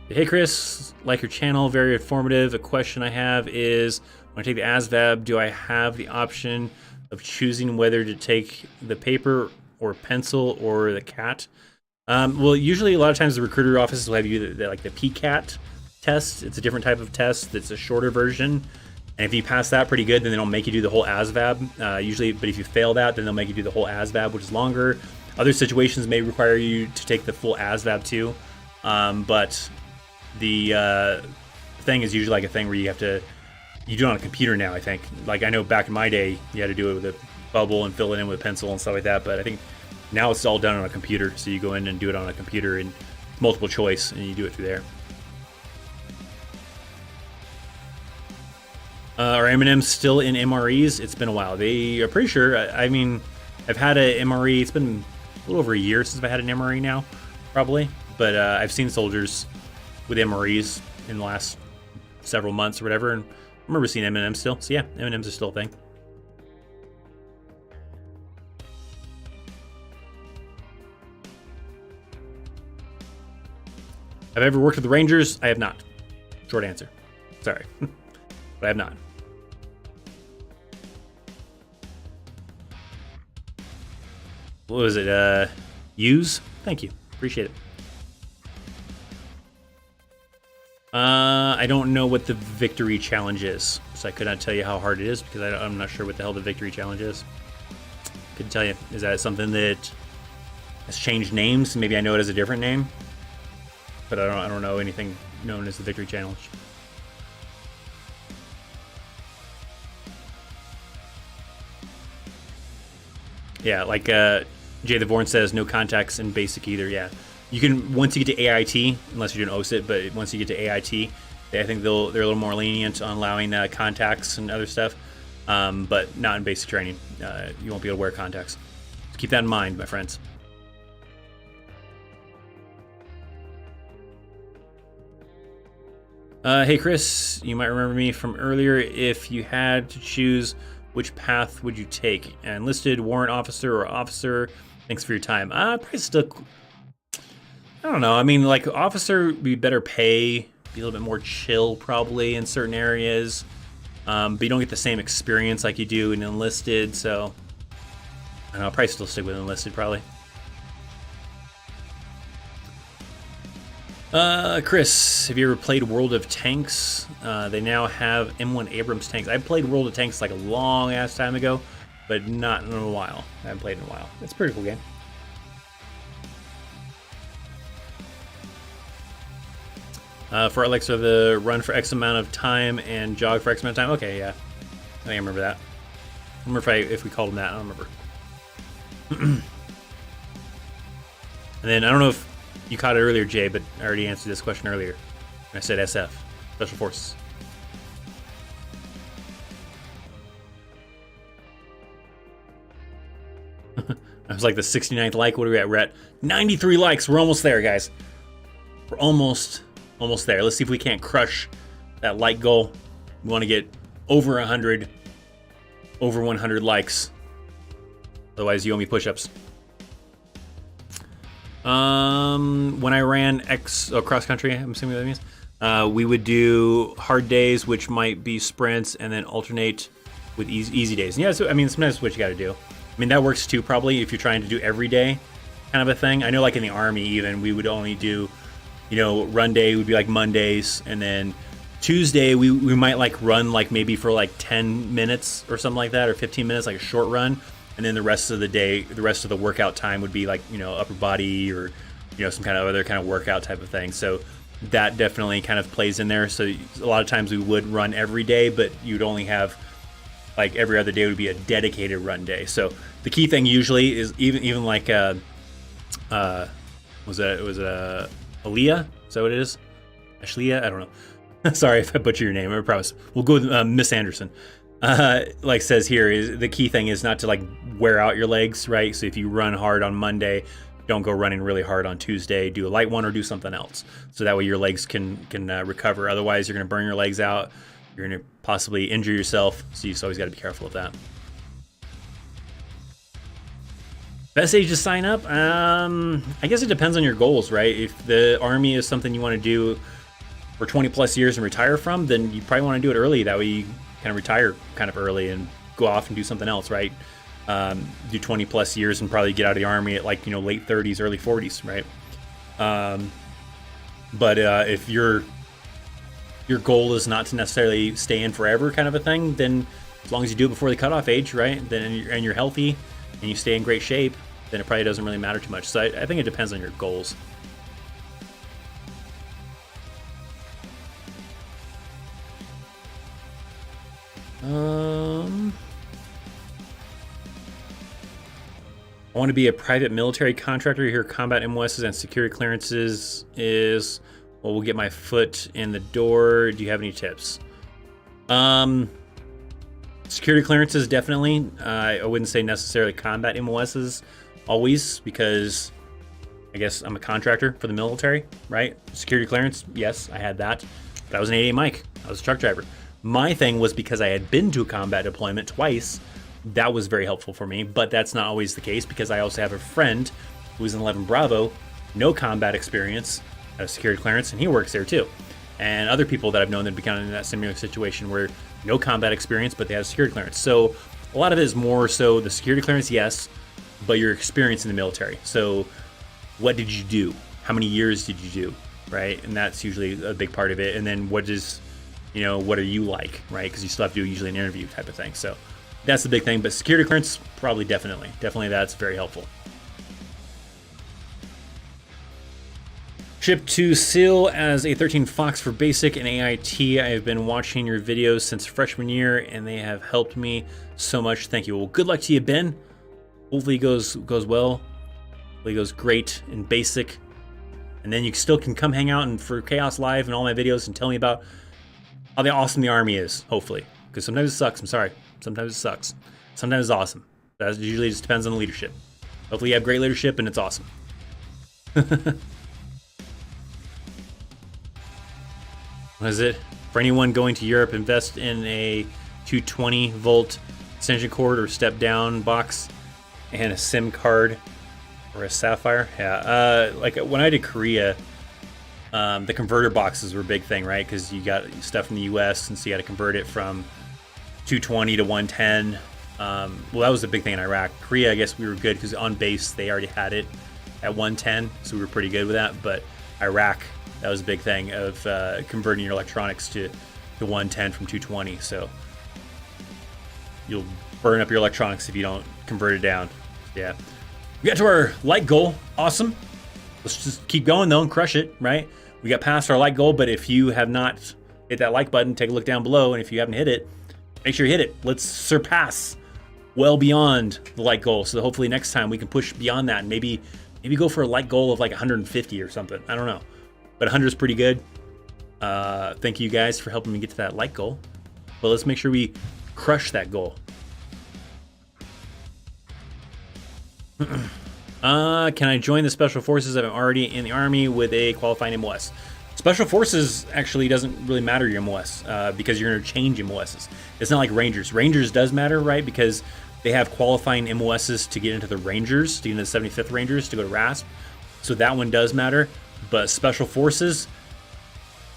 Hey Chris, like your channel, very informative. A question I have is, When I take the Asvab, do I have the option of choosing whether to take the paper or pencil or the cat? Well, usually a lot of times the recruiter offices will have you like the PCAT test. It's a different type of test that's a shorter version. And if you pass that pretty good, then they don't make you do the whole Asvab. Usually, but if you fail that, then they'll make you do the whole Asvab, which is longer. Other situations may require you to take the full Asvab too. But the thing is usually like a thing where you do it on a computer now, I think. Like I know back in my day, you had to do it with a bubble and fill it in with a pencil and stuff like that. But I think now it's all done on a computer. So you go in and do it on a computer and multiple choice, and you do it through there. Are M&Ms still in MREs? It's been a while. They are pretty sure. I mean, I've had a MRE. It's been a little over a year since I've had an MRE now, probably. But I've seen soldiers with MREs in the last several months or whatever, and I remember seeing M&Ms still. So yeah, M&Ms are still a thing. Have I ever worked with the Rangers? I have not. Short answer. Sorry. But I have not. What was it? Use? Thank you. Appreciate it. I don't know what the victory challenge is, so I could not tell you how hard it is because I'm not sure what the hell the victory challenge is. Couldn't tell you. Is that something that has changed names? Maybe I know it as a different name, but I don't know anything known as the victory challenge. Yeah, like Jay the Vorn says, no contacts in basic either. Yeah, you can once you get to AIT, unless you're doing OSIT, but once you get to AIT, I think they're a little more lenient on allowing contacts and other stuff, but not in basic training. You won't be able to wear contacts. So keep that in mind, my friends. Hey Chris, you might remember me from earlier. If you had to choose, which path would you take? Enlisted, warrant officer, or officer? Thanks for your time. Probably still, I don't know. I mean, like officer would be better pay, be a little bit more chill probably in certain areas, but you don't get the same experience like you do in enlisted. So I don't know. I'll probably still stick with enlisted probably. Chris, have you ever played World of Tanks? They now have M1 Abrams tanks. I played World of Tanks like a long ass time ago, but not in a while. I haven't played in a while. It's a pretty cool game. For Alexa, the run for X amount of time and jog for X amount of time. Okay, yeah. I think I remember that. I remember if we called them that. I don't remember. And then I don't know if you caught it earlier, Jay, but I already answered this question earlier. I said SF, Special Forces. I was like the 69th like. What are we at? We're at 93 likes. We're almost there, guys. We're almost there. Let's see if we can't crush that like goal. We want to get over 100, over 100 likes. Otherwise, you owe me push-ups. When I ran cross country, I'm assuming that means, we would do hard days, which might be sprints, and then alternate with easy days. And yeah, so I mean, sometimes that's what you got to do. I mean, that works too, probably, if you're trying to do every day kind of a thing. I know, like in the Army, even, we would only do, run day would be like Mondays, and then Tuesday we might like run like maybe for like 10 minutes or something like that, or 15 minutes, like a short run. And then the rest of the day, the rest of the workout time would be like, upper body or, some kind of other kind of workout type of thing. So that definitely kind of plays in there. So a lot of times we would run every day, but you'd only have like every other day would be a dedicated run day. So the key thing usually is even like, was it Aaliyah? Is that what it is? Ashlia? I don't know. Sorry if I butcher your name. I promise. We'll go with Miss Anderson. Like says here, is the key thing is not to like wear out your legs, right? So if you run hard on Monday, don't go running really hard on Tuesday. Do a light one or do something else, so that way your legs can recover. Otherwise, you're going to burn your legs out. You're going to possibly injure yourself. So you just always got to be careful of that. Best age to sign up? I guess it depends on your goals, right? If the Army is something you want to do for 20 plus years and retire from, then you probably want to do it early. That way you kind of retire kind of early and go off and do something else, right? Do 20 plus years and probably get out of the Army at like, late 30s, early 40s, right? But if your goal is not to necessarily stay in forever kind of a thing, then as long as you do it before the cutoff age, right, then and you're healthy and you stay in great shape, then it probably doesn't really matter too much. So I think it depends on your goals. I want to be a private military contractor. Here, combat MOSs and security clearances is what will get my foot in the door. Do you have any tips? Security clearances, definitely. I wouldn't say necessarily combat MOSs always, because I guess I'm a contractor for the military, right? Security clearance, yes, I had that. But I was an 88 Mike. I was a truck driver. My thing was because I had been to a combat deployment twice. That was very helpful for me, but that's not always the case, because I also have a friend who's in 11 Bravo, no combat experience, a security clearance, and he works there too. And other people that I've known that have been kind of in that similar situation where no combat experience, but they have security clearance. So a lot of it is more so the security clearance, yes, but your experience in the military. So what did you do? How many years did you do, right? And that's usually a big part of it. And then what is, what are you like, right? Because you still have to do usually an interview type of thing. So that's the big thing. But security clearance, probably definitely that's very helpful. Ship to SEAL as a 13 Fox for basic and AIT. I have been watching your videos since freshman year, and they have helped me so much. Thank you. Well, good luck to you, Ben. Hopefully it goes well. Hopefully it goes great in basic. And then you still can come hang out and for Chaos Live and all my videos and tell me about how awesome the Army is, hopefully. Because sometimes it sucks. I'm sorry. Sometimes it sucks. Sometimes it's awesome. That usually just depends on the leadership. Hopefully you have great leadership and it's awesome. What is it? For anyone going to Europe, invest in a 220 volt extension cord or step down box and a SIM card or a Sapphire. Yeah, like when I did Korea, the converter boxes were a big thing, right? Because you got stuff from the US, and so you got to convert it from 220 to 110. Well, that was a big thing in Iraq. Korea, I guess we were good because on base they already had it at 110, so we were pretty good with that. But Iraq, that was a big thing of converting your electronics to 110 from 220. So you'll burn up your electronics if you don't convert it down. Yeah. We got to our like goal. Awesome. Let's just keep going though and crush it, right? We got past our like goal, but if you have not hit that like button, take a look down below. And if you haven't hit it, make sure you hit it. Let's surpass well beyond the like goal. So hopefully next time we can push beyond that and maybe go for a like goal of like 150 or something. I don't know. But 100 is pretty good. Thank you guys for helping me get to that like goal. But let's make sure we crush that goal. Can I join the Special Forces if I'm already in the Army with a qualifying MOS? Special Forces actually doesn't really matter your MOS because you're going to change MOSs. It's not like Rangers. Rangers does matter, right? Because they have qualifying MOSs to get into the Rangers, to get into the 75th Rangers, to go to RASP. So that one does matter. But Special Forces,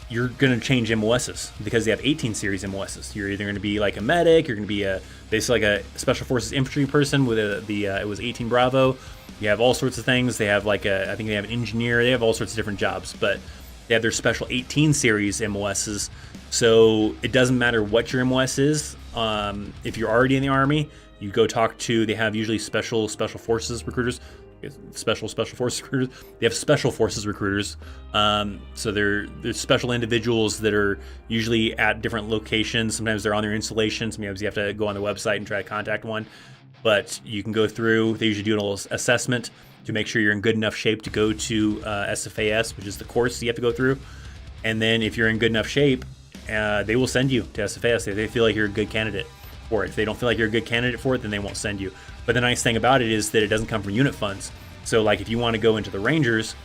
you're going to change MOSs because they have 18 series MOSs. You're either going to be like a medic, you're going to be basically like a Special Forces infantry person with it was 18 Bravo. You have all sorts of things. They have I think they have an engineer. They have all sorts of different jobs, but they have their special 18 series MOSs. So it doesn't matter what your MOS is. If you're already in the Army, you go talk to, they have usually special forces recruiters. Special forces recruiters. They have special forces recruiters. So they're special individuals that are usually at different locations. Sometimes they're on their installation. Sometimes you have to go on the website and try to contact one. But you can go through. They usually do a little assessment to make sure you're in good enough shape to go to SFAS, which is the course you have to go through. And then if you're in good enough shape, they will send you to SFAS if they feel like you're a good candidate for it. If they don't feel like you're a good candidate for it, then they won't send you. But the nice thing about it is that it doesn't come from unit funds. So like if you want to go into the Rangers,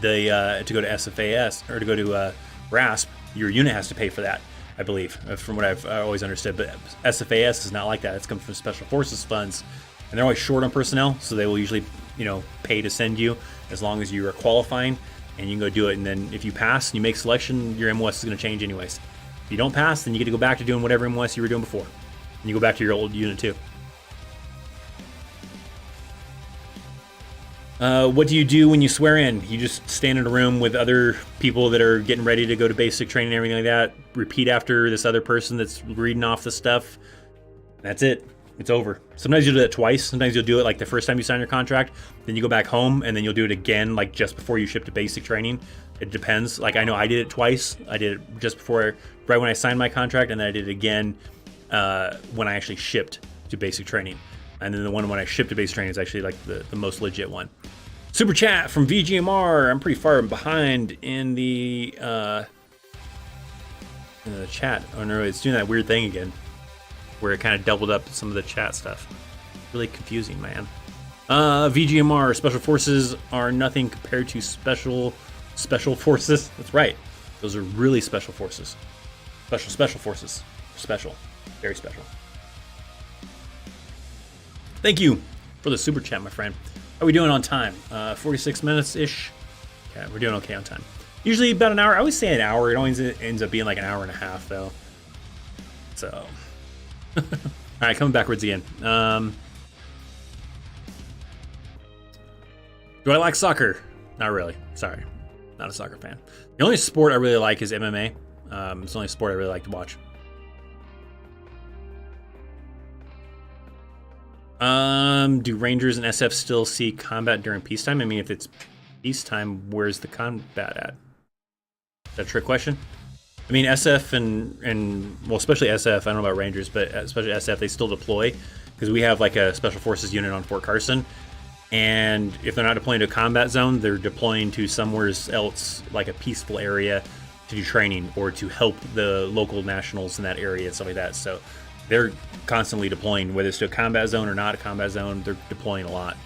to go to SFAS or to go to RASP, your unit has to pay for that, I believe, from what I've always understood. But SFAS is not like that. It's come from Special Forces funds, and they're always short on personnel, so they will usually pay to send you as long as you are qualifying, and you can go do it. And then if you pass and you make selection, your MOS is going to change anyways. If you don't pass, then you get to go back to doing whatever MOS you were doing before. And you go back to your old unit too. What do you do when you swear in? You just stand in a room with other people that are getting ready to go to basic training and everything like that. Repeat after this other person that's reading off the stuff. That's it. It's over. Sometimes you'll do that twice. Sometimes you'll do it like the first time you sign your contract. Then you go back home and then you'll do it again like just before you ship to basic training. It depends. Like I know I did it twice. I did it just before, right when I signed my contract, and then I did it again when I actually shipped to basic training. And then the one when I shipped to basic training is actually like the most legit one. Super chat from VGMR. I'm pretty far behind in the chat. Oh no, it's doing that weird thing again, where it kind of doubled up some of the chat stuff. Really confusing, man. VGMR, special forces are nothing compared to special forces. That's right. Those are really special forces. Special forces. Special. Very special. Thank you for the super chat, my friend. How are we doing on time? 46 minutes-ish. Okay, we're doing okay on time. Usually about an hour. I always say an hour. It always ends up being like an hour and a half, though. So... All right, coming backwards again. Do I like soccer? Not really. Sorry. Not a soccer fan. The only sport I really like is MMA. It's the only sport I really like to watch. Do Rangers and SF still see combat during peacetime? I mean, if it's peacetime, where's the combat at? Is that a trick question? I mean, SF and well, especially SF, I don't know about Rangers, but especially SF, they still deploy because we have like a special forces unit on Fort Carson. And if they're not deploying to a combat zone, they're deploying to somewhere else, like a peaceful area to do training or to help the local nationals in that area and stuff like that. So they're constantly deploying, whether it's to a combat zone or not a combat zone, they're deploying a lot.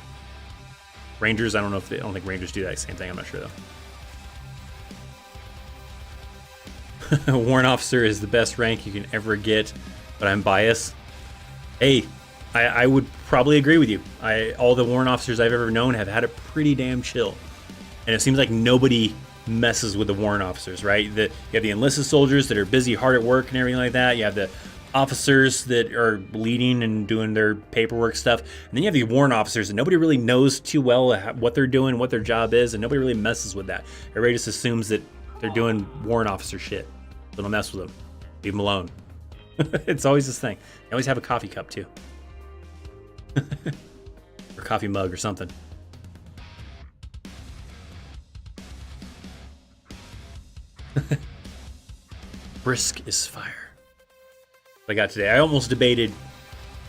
Rangers, I don't think Rangers do that same thing. I'm not sure though. Warrant officer is the best rank you can ever get, but I'm biased. Hey, I would probably agree with you. All the warrant officers I've ever known have had it pretty damn chill. And it seems like nobody messes with the warrant officers, right? You have the enlisted soldiers that are busy, hard at work and everything like that. You have the officers that are leading and doing their paperwork stuff. And then you have the warrant officers that nobody really knows too well what they're doing, what their job is, and nobody really messes with that. Everybody just assumes that they're doing warrant officer shit. So don't mess with them. Leave them alone. It's always this thing. They always have a coffee cup too. Or coffee mug or something. Brisk is fire. What I got today. I almost debated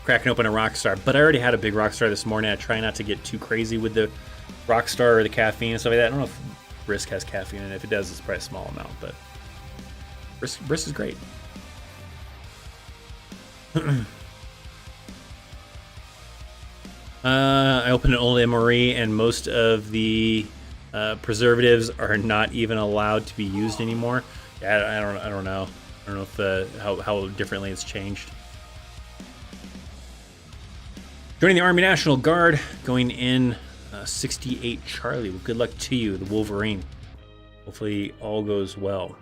cracking open a Rockstar, but I already had a big Rockstar this morning. I try not to get too crazy with the Rockstar or the caffeine and stuff like that. I don't know if Brisk has caffeine in it. If it does, it's probably a small amount, but Brisk is great. I opened an old MRE, and most of the preservatives are not even allowed to be used anymore. Yeah, I don't know. I don't know if how differently it's changed. Joining the Army National Guard, going in 68 Charlie. Well, good luck to you, the Wolverine. Hopefully all goes well.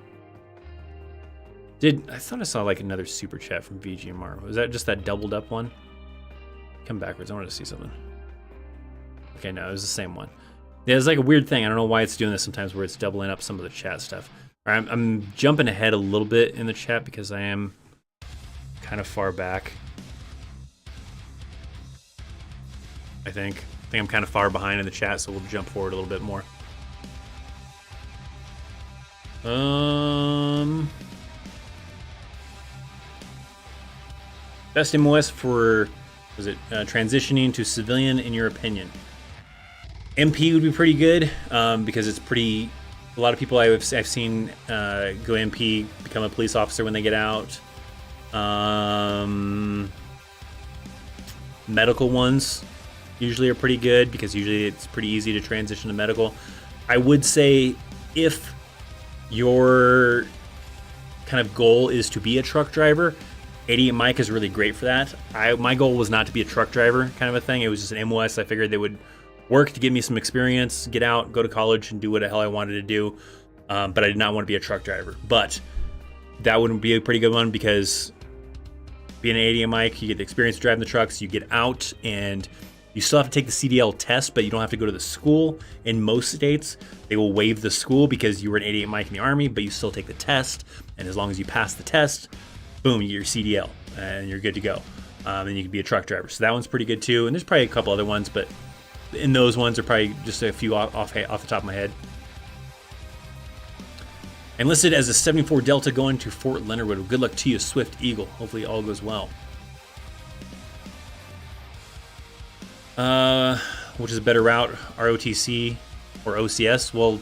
I thought I saw like another super chat from VGMR. Was that just that doubled up one? Come backwards. I wanted to see something. Okay, no, it was the same one. Yeah, it's like a weird thing. I don't know why it's doing this sometimes where it's doubling up some of the chat stuff. All right, I'm jumping ahead a little bit in the chat because I am kind of far back. I think I'm kind of far behind in the chat, so we'll jump forward a little bit more. Best MOS for, was it transitioning to civilian in your opinion? MP would be pretty good because it's pretty. A lot of people I've seen go MP, become a police officer when they get out. Medical ones usually are pretty good because usually it's pretty easy to transition to medical. I would say if your kind of goal is to be a truck driver, 88 Mike is really great for that. My goal was not to be a truck driver kind of a thing. It was just an MOS. I figured they would work to give me some experience, get out, go to college, and do what the hell I wanted to do. But I did not want to be a truck driver. But that would be a pretty good one because being an 80 mic, you get the experience driving the trucks, you get out, and you still have to take the CDL test, but you don't have to go to the school. In most states, they will waive the school because you were an 88 mic in the Army, but you still take the test, and as long as you pass the test, boom, you get your CDL, and you're good to go. And you can be a truck driver. So that one's pretty good too, and there's probably a couple other ones, but in those ones are probably just a few off the top of my head. Enlisted as a 74 Delta going to Fort Leonard Wood. Good luck to you, Swift Eagle. Hopefully all goes well. Which is a better route, ROTC or OCS? Well,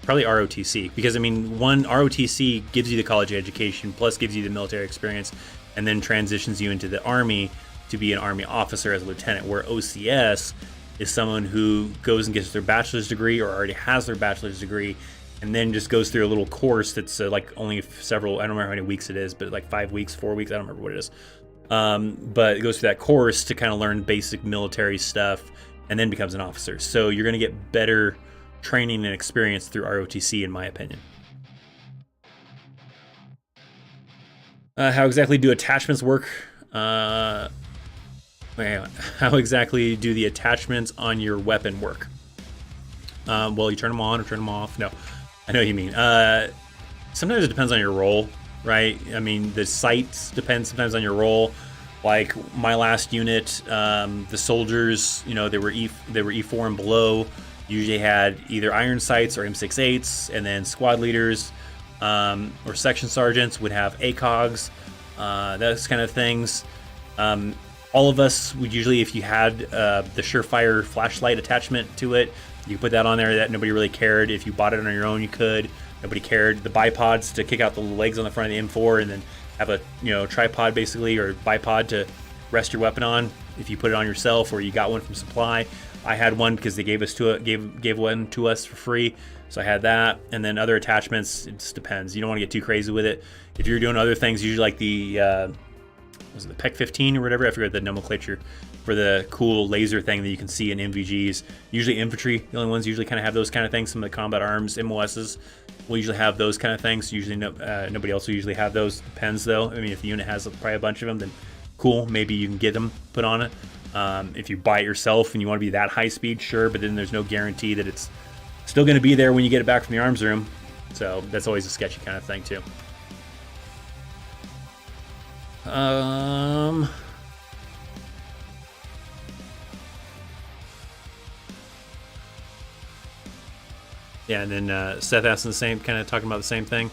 probably ROTC, because I mean, one, ROTC gives you the college education, plus gives you the military experience, and then transitions you into the Army to be an Army officer as a lieutenant, where OCS is someone who goes and gets their bachelor's degree or already has their bachelor's degree and then just goes through a little course that's like only several, I don't remember how many weeks it is, but like 5 weeks, 4 weeks, I don't remember what it is. But it goes through that course to kind of learn basic military stuff and then becomes an officer. So you're going to get better training and experience through ROTC, in my opinion. How exactly do attachments work? How exactly do the attachments on your weapon work? Well, you turn them on or turn them off. No, I know what you mean. Sometimes it depends on your role, right? I mean, the sights depend sometimes on your role. Like my last unit, the soldiers, you know, they were E4 and below. Usually had either iron sights or M68s, and then squad leaders or section sergeants would have ACOGs, those kind of things. All of us would usually, if you had the Surefire flashlight attachment to it, you put that on there. That nobody really cared. If you bought it on your own, you could. Nobody cared. The bipods to kick out the legs on the front of the M4 and then have a tripod basically, or bipod to rest your weapon on. If you put it on yourself or you got one from supply, I had one because they gave one to us for free, so I had that. And then other attachments, it just depends. You don't want to get too crazy with it. If you're doing other things, usually like the was it the PEC 15 or whatever? I forget the nomenclature for the cool laser thing that you can see in MVGs. Usually infantry, the only ones usually kind of have those kind of things. Some of the combat arms, MOSs will usually have those kind of things. Usually nobody else will usually have those. Depends though. I mean, if the unit has probably a bunch of them, then cool, maybe you can get them put on it. If you buy it yourself and you want to be that high speed, sure, but then there's no guarantee that it's still going to be there when you get it back from the arms room. So that's always a sketchy kind of thing too. Yeah, and then Seth asking the same, kind of talking about the same thing.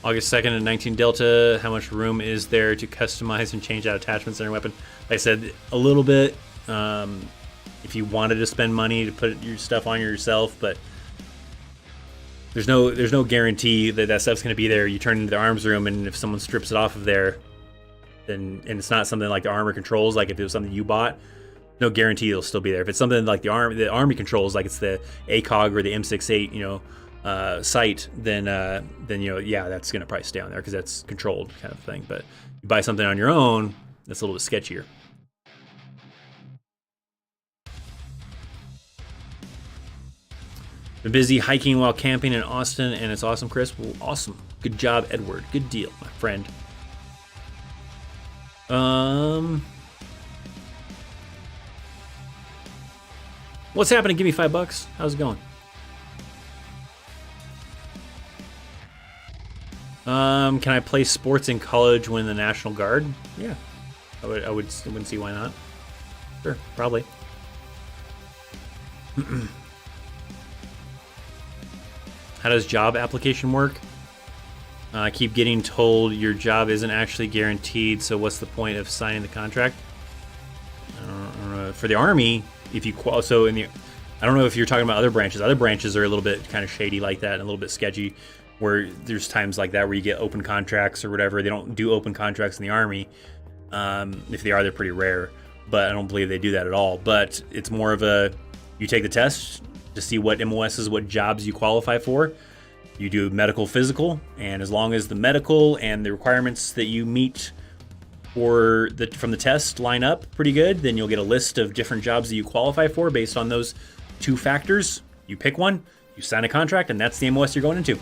August 2nd and 19 Delta, how much room is there to customize and change out attachments in your weapon? Like I said, a little bit. If you wanted to spend money to put your stuff on yourself, but there's no guarantee that that stuff's going to be there. You turn into the arms room, and if someone strips it off of there, then and it's not something like the armor controls, like if it was something you bought, no guarantee it'll still be there. If it's something like the army controls, like it's the ACOG or the M68, sight, then yeah, that's gonna probably stay on there because that's controlled kind of thing. But you buy something on your own, that's a little bit sketchier. Been busy hiking while camping in Austin, and it's awesome, Chris. Well, awesome. Good job, Edward. Good deal, my friend. What's happening? Give me $5. How's it going? Can I play sports in college when in the National Guard? Yeah, I wouldn't see why not. Sure, probably. How does job application work? I keep getting told your job isn't actually guaranteed, so what's the point of signing the contract? I don't know. For the Army, if you I don't know if you're talking about other branches. Other branches are a little bit kind of shady like that and a little bit sketchy, where there's times like that where you get open contracts or whatever. They don't do open contracts in the Army. If they are, they're pretty rare, but I don't believe they do that at all. But it's more of you take the test to see what MOSs, what jobs you qualify for. You do medical, physical, and as long as the medical and the requirements that you meet from the test line up pretty good, then you'll get a list of different jobs that you qualify for based on those two factors. You pick one, you sign a contract, and that's the MOS you're going into.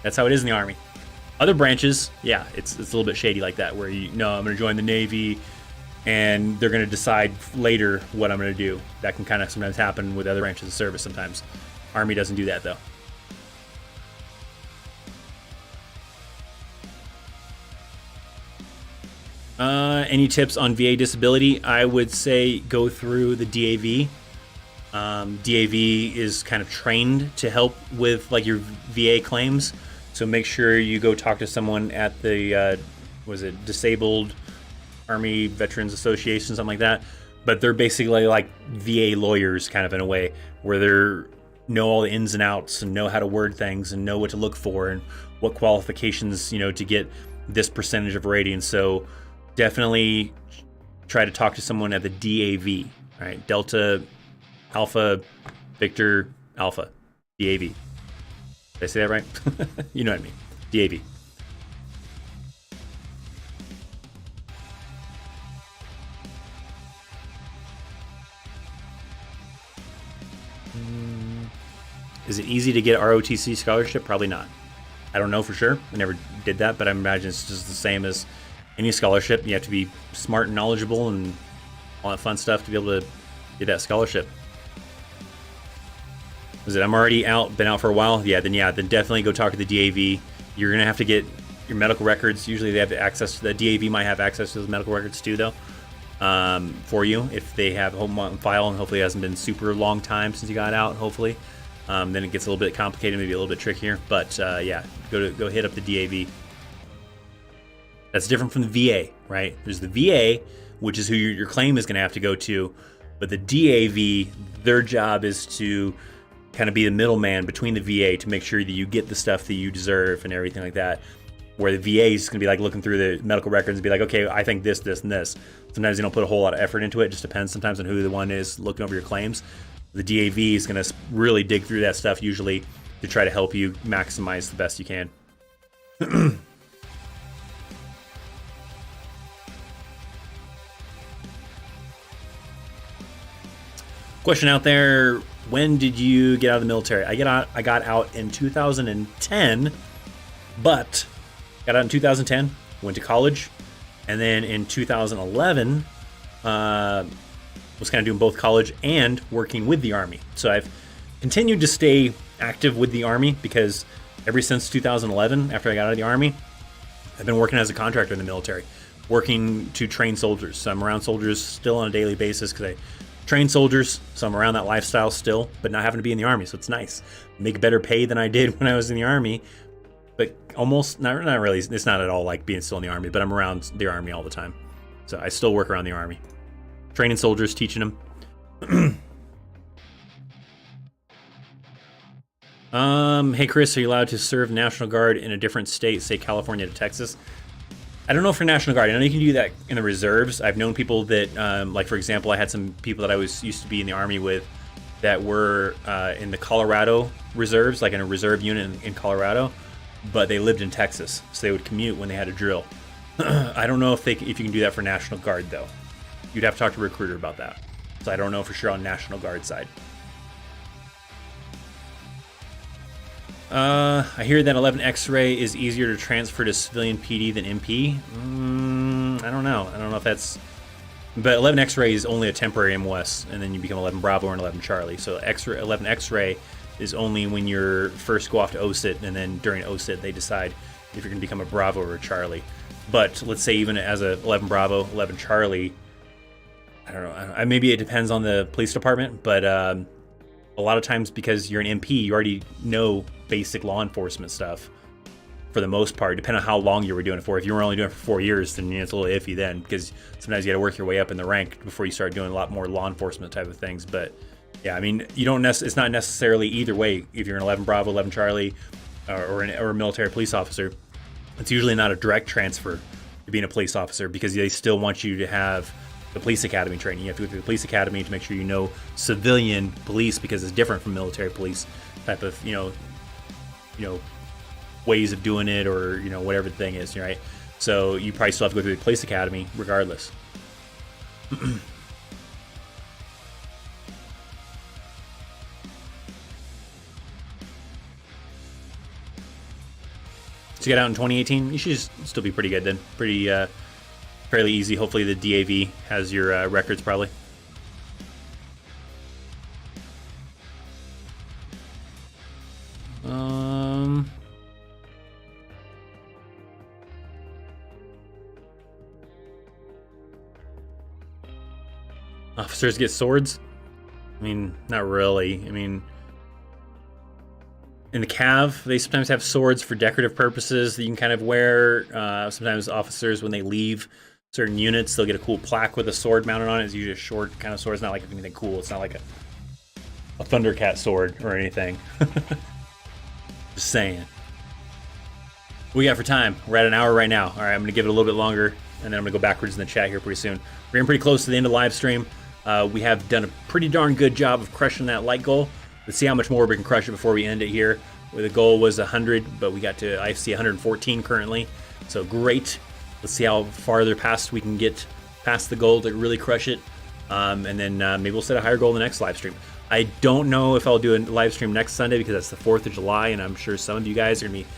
That's how it is in the Army. Other branches, yeah, it's a little bit shady like that, where you know I'm going to join the Navy, and they're going to decide later what I'm going to do. That can kind of sometimes happen with other branches of service sometimes. Army doesn't do that, though. Any tips on VA disability? I would say go through the DAV. DAV is kind of trained to help with like your VA claims. So make sure you go talk to someone at the, Disabled Army Veterans Association, something like that. But they're basically like VA lawyers kind of in a way, where they know all the ins and outs and know how to word things and know what to look for and what qualifications, to get this percentage of rating. So definitely try to talk to someone at the DAV, right? Delta, Alpha, Victor, Alpha, DAV. Did I say that right? You know what I mean. DAV. Is it easy to get ROTC scholarship? Probably not. I don't know for sure. I never did that, but I imagine it's just the same as any scholarship. You have to be smart and knowledgeable and all that fun stuff to be able to get that scholarship. Is it I'm already out, been out for a while? Then definitely go talk to the DAV. You're going to have to get your medical records. Usually they have access to the DAV, might have access to those medical records too, though, for you if they have home on file, and hopefully it hasn't been super long time since you got out, hopefully. Then it gets a little bit complicated, maybe a little bit trickier, but go hit up the DAV. That's different from the VA, right? There's the VA, which is who your claim is going to have to go to, but the DAV, their job is to kind of be the middleman between the VA to make sure that you get the stuff that you deserve and everything like that. Where the VA is going to be like looking through the medical records and be like, okay, I think this, and this. Sometimes they don't put a whole lot of effort into it. It just depends sometimes on who the one is looking over your claims. The DAV is going to really dig through that stuff usually to try to help you maximize the best you can. Question out there: when did you get out of the military? I got out in 2010, but got out in 2010. Went to college, and then in 2011. Was kind of doing both college and working with the Army. So I've continued to stay active with the Army because ever since 2011, after I got out of the Army, I've been working as a contractor in the military, working to train soldiers. So I'm around soldiers still on a daily basis because I train soldiers. So I'm around that lifestyle still, but not having to be in the Army. So it's nice. Make better pay than I did when I was in the Army, but almost not really. It's not at all like being still in the Army, but I'm around the Army all the time. So I still work around the Army. Training soldiers, teaching them. Hey Chris, are you allowed to serve National Guard in a different state, say California to Texas? I don't know for National Guard. I know you can do that in the reserves. I've known people that, like for example, I had some people that I used to be in the Army with that were in the Colorado reserves, like in a reserve unit in Colorado, but they lived in Texas, so they would commute when they had a drill. I don't know if you can do that for National Guard though. You'd have to talk to a recruiter about that. So I don't know for sure on National Guard side. I hear that 11 X-ray is easier to transfer to civilian PD than MP. I don't know. I don't know if that's... But 11 X-ray is only a temporary MOS, and then you become 11 Bravo and 11 Charlie. So 11 X-ray is only when you're first go off to OSIT, and then during OSIT they decide if you're going to become a Bravo or a Charlie. But let's say even as a 11 Bravo, 11 Charlie... I don't know. Maybe it depends on the police department, but a lot of times because you're an MP, you already know basic law enforcement stuff for the most part, depending on how long you were doing it for. If you were only doing it for 4 years, then it's a little iffy then, because sometimes you got to work your way up in the rank before you start doing a lot more law enforcement type of things. But yeah, I mean, it's not necessarily either way. If you're an 11 Bravo, 11 Charlie, or a military police officer, it's usually not a direct transfer to being a police officer because they still want you to have the police academy training. You have to go through the police academy to make sure you know civilian police because it's different from military police type of, ways of doing it or, whatever the thing is, right? So you probably still have to go through the police academy regardless. to get out in 2018, you should just still be pretty good then. Pretty fairly easy. Hopefully the DAV has your records probably. Officers get swords? I mean, not really. I mean, in the Cav, they sometimes have swords for decorative purposes that you can kind of wear. Sometimes officers, when they leave certain units, they'll get a cool plaque with a sword mounted on it. It's usually a short kind of sword. It's not like anything cool. It's not like a Thundercat sword or anything. Just saying. What we got for time? We're at an hour right now. All right, I'm going to give it a little bit longer, and then I'm going to go backwards in the chat here pretty soon. We're getting pretty close to the end of the live stream. We have done a pretty darn good job of crushing that like goal. Let's see how much more we can crush it before we end it here. Where the goal was 100, but we got to IFC 114 currently. So great. Let's see how farther past we can get past the goal to really crush it. And then maybe we'll set a higher goal in the next live stream. I don't know if I'll do a live stream next Sunday because that's the 4th of July, and I'm sure some of you guys are going to be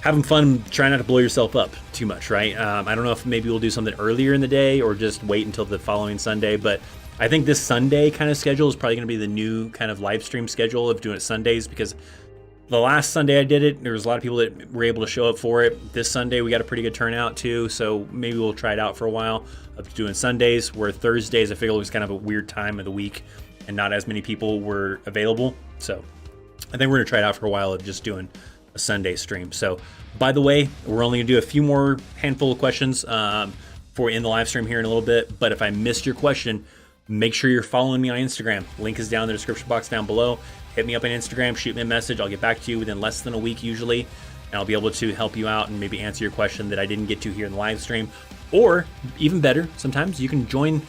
having fun trying not to blow yourself up too much, right? I don't know if maybe we'll do something earlier in the day or just wait until the following Sunday, but I think this Sunday kind of schedule is probably going to be the new kind of live stream schedule of doing it Sundays, because the last Sunday I did it, there was a lot of people that were able to show up for it. This Sunday we got a pretty good turnout too, so maybe we'll try it out for a while of doing Sundays, where Thursdays I figured it was kind of a weird time of the week and not as many people were available. So I think we're going to try it out for a while of just doing a Sunday stream. So by the way, we're only going to do a few more handful of questions for in the live stream here in a little bit, but if I missed your question, make sure you're following me on Instagram. Link is down in the description box down below. Hit me up on Instagram, shoot me a message. I'll get back to you within less than a week usually, and I'll be able to help you out and maybe answer your question that I didn't get to here in the live stream. Or even better, sometimes you can join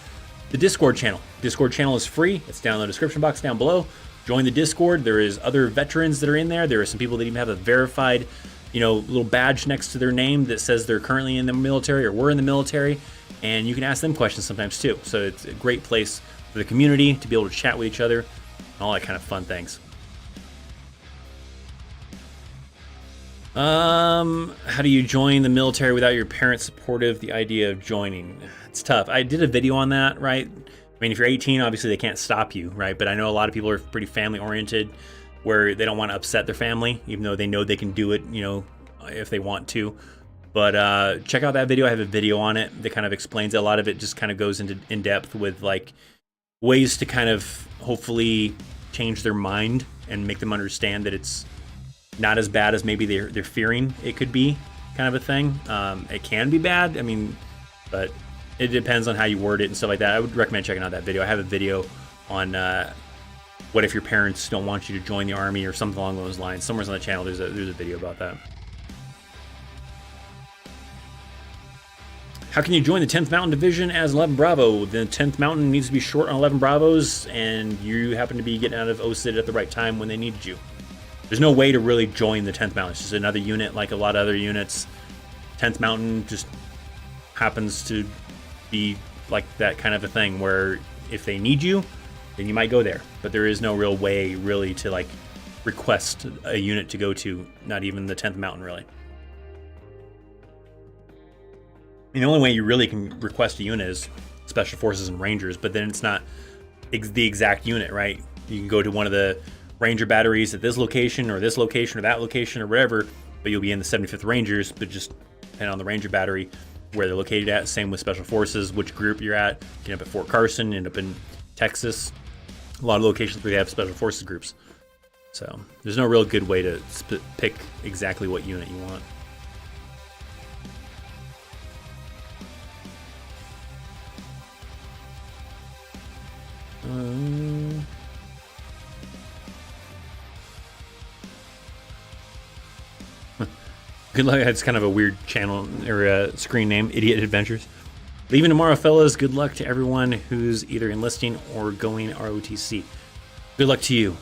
the Discord channel. Discord channel is free. It's down in the description box down below. Join the Discord. There is other veterans that are in there. There are some people that even have a verified, little badge next to their name that says they're currently in the military or were in the military. And you can ask them questions sometimes too. So it's a great place for the community to be able to chat with each other, all that kind of fun things. How do you join the military without your parents supportive? The idea of joining, it's tough. I did a video on that, right? I mean, if you're 18, obviously they can't stop you, right? But I know a lot of people are pretty family oriented, where they don't want to upset their family, even though they know they can do it, if they want to. But check out that video. I have a video on it that kind of explains it. A lot of it just kind of goes into in depth with like ways to kind of hopefully change their mind and make them understand that it's not as bad as maybe they're fearing it could be, kind of a thing. It can be bad, I mean, but it depends on how you word it and stuff like that. I would recommend checking out that video. I have a video on what if your parents don't want you to join the army or something along those lines. Somewhere on the channel there's a video about that. How can you join the 10th Mountain Division as 11 Bravo? The 10th Mountain needs to be short on 11 Bravos, and you happen to be getting out of OCID at the right time when they needed you. There's no way to really join the 10th Mountain. It's just another unit like a lot of other units. 10th Mountain just happens to be like that kind of a thing where if they need you, then you might go there. But there is no real way really to like request a unit to go to, not even the 10th Mountain really. The only way you really can request a unit is Special Forces and Rangers, but then it's not the exact unit, right? You can go to one of the Ranger batteries at this location or that location or whatever, but you'll be in the 75th Rangers, but just depending on the Ranger battery where they're located at. Same with Special Forces, which group you're at. You can end up at Fort Carson, end up in Texas. A lot of locations where they have Special Forces groups. So there's no real good way to pick exactly what unit you want. Good luck. It's kind of a weird channel or screen name, Idiot Adventures. Leaving tomorrow, fellas. Good luck to everyone who's either enlisting or going ROTC. Good luck to you.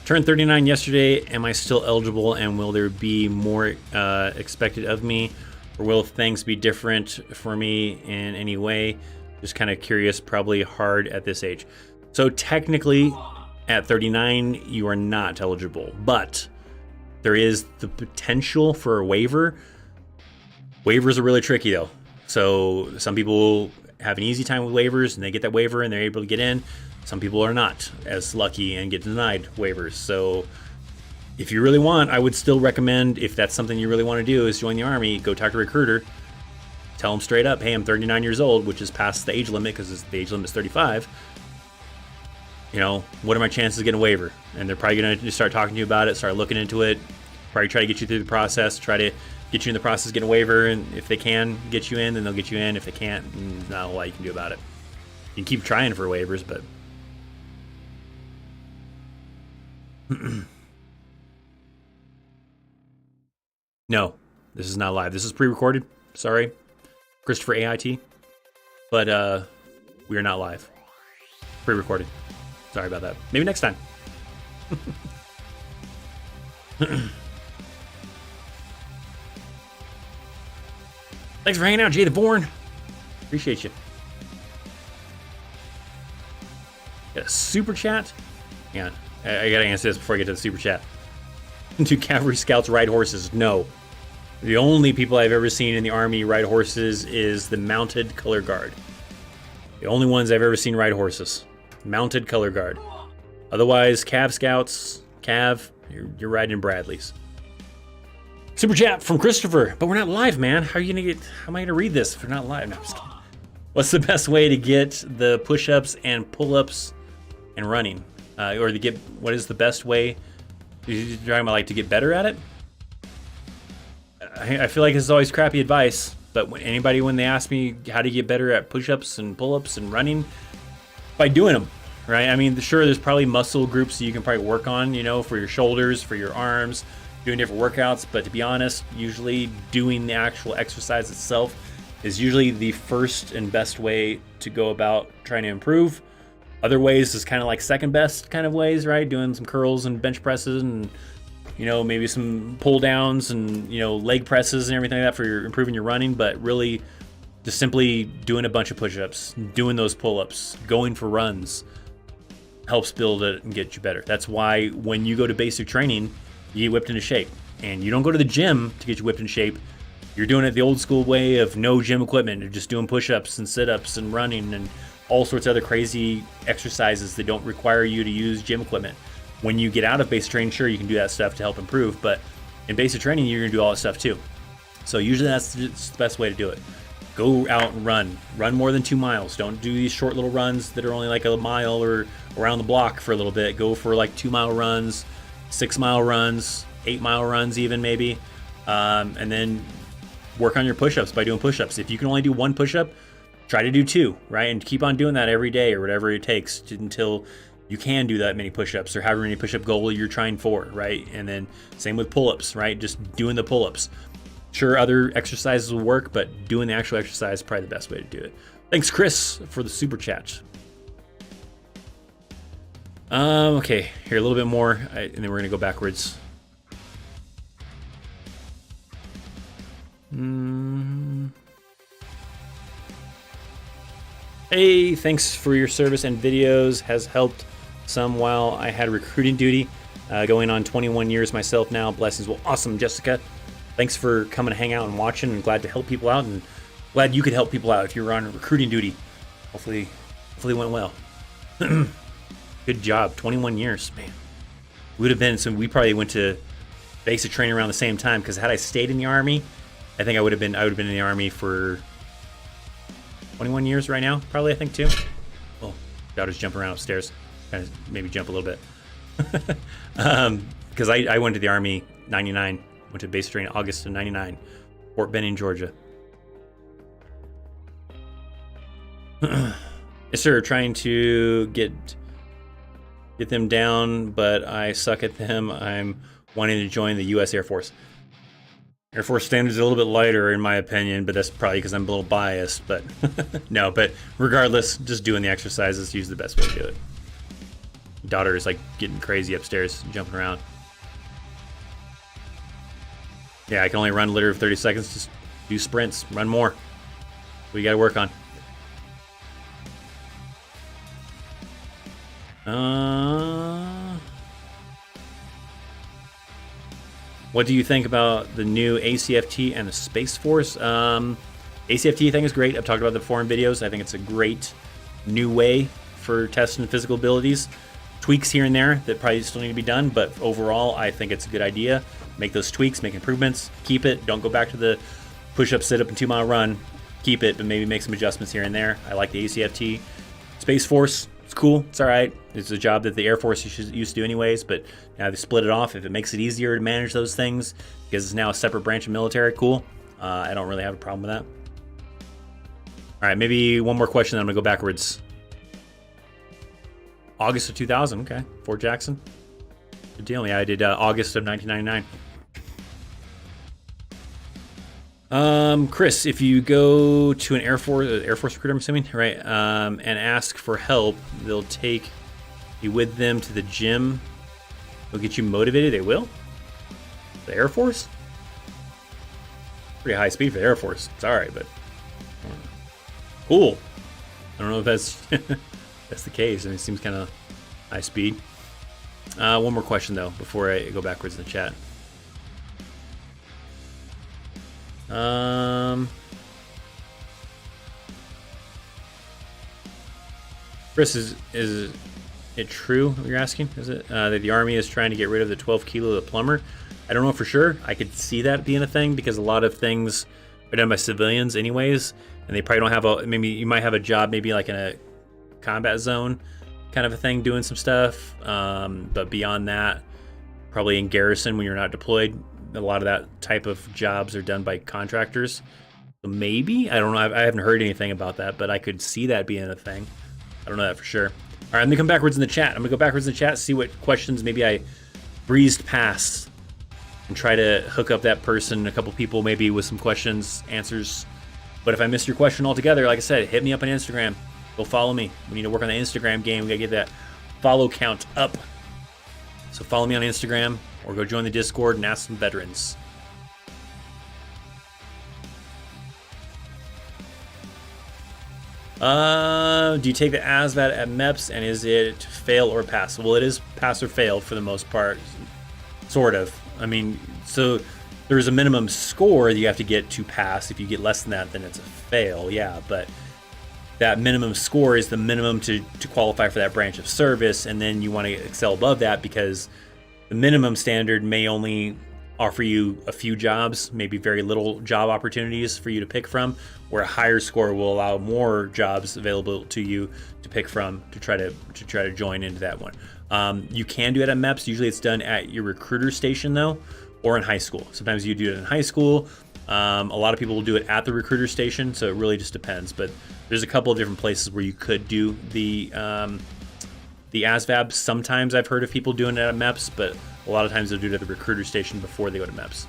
Turned 39 yesterday. Am I still eligible, and will there be more expected of me, or will things be different for me in any way? Just kind of curious. Probably hard at this age. So technically, At 39, you are not eligible, but there is the potential for a waiver. Waivers are really tricky though. So some people have an easy time with waivers and they get that waiver and they're able to get in. Some people are not as lucky and get denied waivers. So if you really want, I would still recommend, if that's something you really want to do, is join the Army, go talk to a recruiter, tell them straight up, hey, I'm 39 years old, which is past the age limit because the age limit is 35. You know, what are my chances of getting a waiver? And they're probably going to start talking to you about it, start looking into it, probably try to get you through the process, try to get you in the process of getting a waiver. And if they can get you in, then they'll get you in. If they can't, not a lot you can do about it. You can keep trying for waivers, but... No, this is not live. This is pre-recorded. Sorry, Christopher AIT. But we are not live. Pre-recorded. Sorry about that. Maybe next time. Thanks for hanging out, Jay the Born. Appreciate you. Got a super chat? Yeah, I gotta answer this before I get to the super chat. Do Cavalry Scouts ride horses? No. The only people I've ever seen in the Army ride horses is the Mounted Color Guard. The only ones I've ever seen ride horses. Mounted Color Guard. Otherwise, Cav Scouts, Cav, you're riding in Bradleys. Super chat from Christopher, but we're not live, man. How am I gonna read this if we're not live? No, I'm just kidding. What's the best way to get the push-ups and pull-ups and running? Or to get, what is the best way? You're talking about like to get better at it? I feel like this is always crappy advice, but when they ask me how to get better at push-ups and pull-ups and running, by doing them, right? I mean, sure, there's probably muscle groups that you can probably work on, you know, for your shoulders, for your arms, doing different workouts, but to be honest, usually doing the actual exercise itself is usually the first and best way to go about trying to improve. Other ways is kind of like second best kind of ways, right? Doing some curls and bench presses and, you know, maybe some pull downs and, you know, leg presses and everything like that for improving your running, but really just simply doing a bunch of push-ups, doing those pull-ups, going for runs helps build it and get you better. That's why when you go to basic training, you get whipped into shape. And you don't go to the gym to get you whipped into shape. You're doing it the old school way of no gym equipment. You're just doing push-ups and sit-ups and running and all sorts of other crazy exercises that don't require you to use gym equipment. When you get out of basic training, sure, you can do that stuff to help improve, but in basic training, you're gonna do all that stuff too. So usually that's the best way to do it. Go out and run more than 2 miles. Don't do these short little runs that are only like a mile or around the block for a little bit. Go for like 2 mile runs, 6 mile runs, 8 mile runs even maybe, and then work on your push-ups by doing push-ups. If you can only do 1 push-up, try to do 2, right? And keep on doing that every day or whatever it takes until you can do that many push-ups or however many push-up goal you're trying for, right? And then same with pull-ups, right? Just doing the pull-ups. Sure, other exercises will work, but doing the actual exercise is probably the best way to do it. Thanks, Chris, for the super chat. Okay, here a little bit more, and then we're gonna go backwards. Hey, thanks for your service and videos. Has helped some while I had recruiting duty. Going on 21 years myself now. Blessings. Well, awesome, Jessica. Thanks for coming to hang out and watching, and glad to help people out, and glad you could help people out if you were on recruiting duty. Hopefully it went well. Good job. 21 years, man. Would have been, so we probably went to basic training around the same time, because had I stayed in the Army, I think I would have been in the Army for 21 years right now, probably, I think, too. Oh, daughter's jumping around upstairs. Kind of maybe jump a little bit. Because I went to the Army 99. Went to basic training August of 99. Fort Benning, Georgia. Yes, sir. Trying to get them down, but I suck at them. I'm wanting to join the U.S. Air Force. Air Force standards are a little bit lighter, in my opinion, but that's probably because I'm a little biased. But no, but regardless, just doing the exercises is usually the best way to do it. Daughter is like getting crazy upstairs, jumping around. Yeah, I can only run literally 30 seconds. Just do sprints, run more. We got to work on. What do you think about the new ACFT and the Space Force? ACFT I think is great. I've talked about the before in videos. I think it's a great new way for testing physical abilities. Tweaks here and there that probably still need to be done, but overall I think it's a good idea. Make those tweaks, make improvements, keep it. Don't go back to the push-up, sit-up, and 2-mile run. Keep it, but maybe make some adjustments here and there. I like the ACFT. Space Force, it's cool. It's all right. It's a job that the Air Force used to do anyways, but now they split it off. If it makes it easier to manage those things, because it's now a separate branch of military, cool. I don't really have a problem with that. All right, maybe one more question, then I'm going to go backwards. August of 2000, okay. Fort Jackson. Good deal. Yeah, I did August of 1999. Chris, if you go to an Air Force recruiter, I'm assuming, right, and ask for help, they'll take you with them to the gym. They'll get you motivated. They will? The Air Force? Pretty high speed for the Air Force. It's all right, but cool. I don't know if that's that's the case. I mean, it seems kind of high speed. One more question though before I go backwards in the chat. Chris, is it true what you're asking? Is it that the Army is trying to get rid of the 12 kilo of the plumber? I don't know for sure. I could see that being a thing because a lot of things are done by civilians anyways, and they probably don't have a, maybe you might have a job maybe like in a combat zone kind of a thing doing some stuff, but beyond that, probably in garrison when you're not deployed, a lot of that type of jobs are done by contractors. So maybe, I don't know, I haven't heard anything about that, but I could see that being a thing. I don't know that for sure. All right, I'm gonna come backwards in the chat. I'm gonna go backwards in the chat, see what questions maybe I breezed past, and try to hook up that person, a couple people maybe with some questions, answers. But if I missed your question altogether, like I said, hit me up on Instagram. Go follow me. We need to work on the Instagram game. We gotta get that follow count up. So follow me on Instagram or go join the Discord and ask some veterans. Do you take the Asvab at MEPS and is it fail or pass? Well, it is pass or fail for the most part, sort of. I mean, so there's a minimum score that you have to get to pass. If you get less than that, then it's a fail, yeah. But that minimum score is the minimum to qualify for that branch of service, and then you want to excel above that because the minimum standard may only offer you a few jobs, maybe very little job opportunities for you to pick from, where a higher score will allow more jobs available to you to pick from to try to join into that one. You can do it at MEPS. Usually it's done at your recruiter station though, or in high school. Sometimes you do it in high school. A lot of people will do it at the recruiter station, so it really just depends. But there's a couple of different places where you could do the Asvab. Sometimes I've heard of people doing it at MEPS, but a lot of times they'll do it at the recruiter station before they go to MEPS.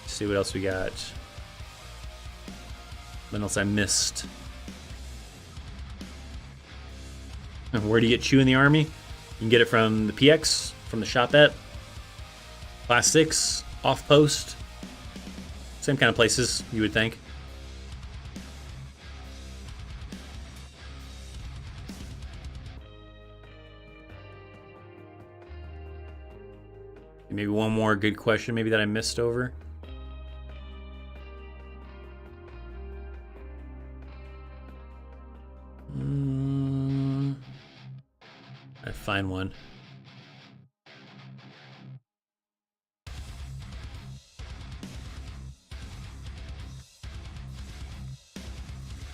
Let's see what else we got. What else I missed? Where do you get Chew in the Army? You can get it from the PX, from the shopette, Class 6, off post. Same kind of places, you would think. Maybe one more good question, maybe that I missed over. I find one.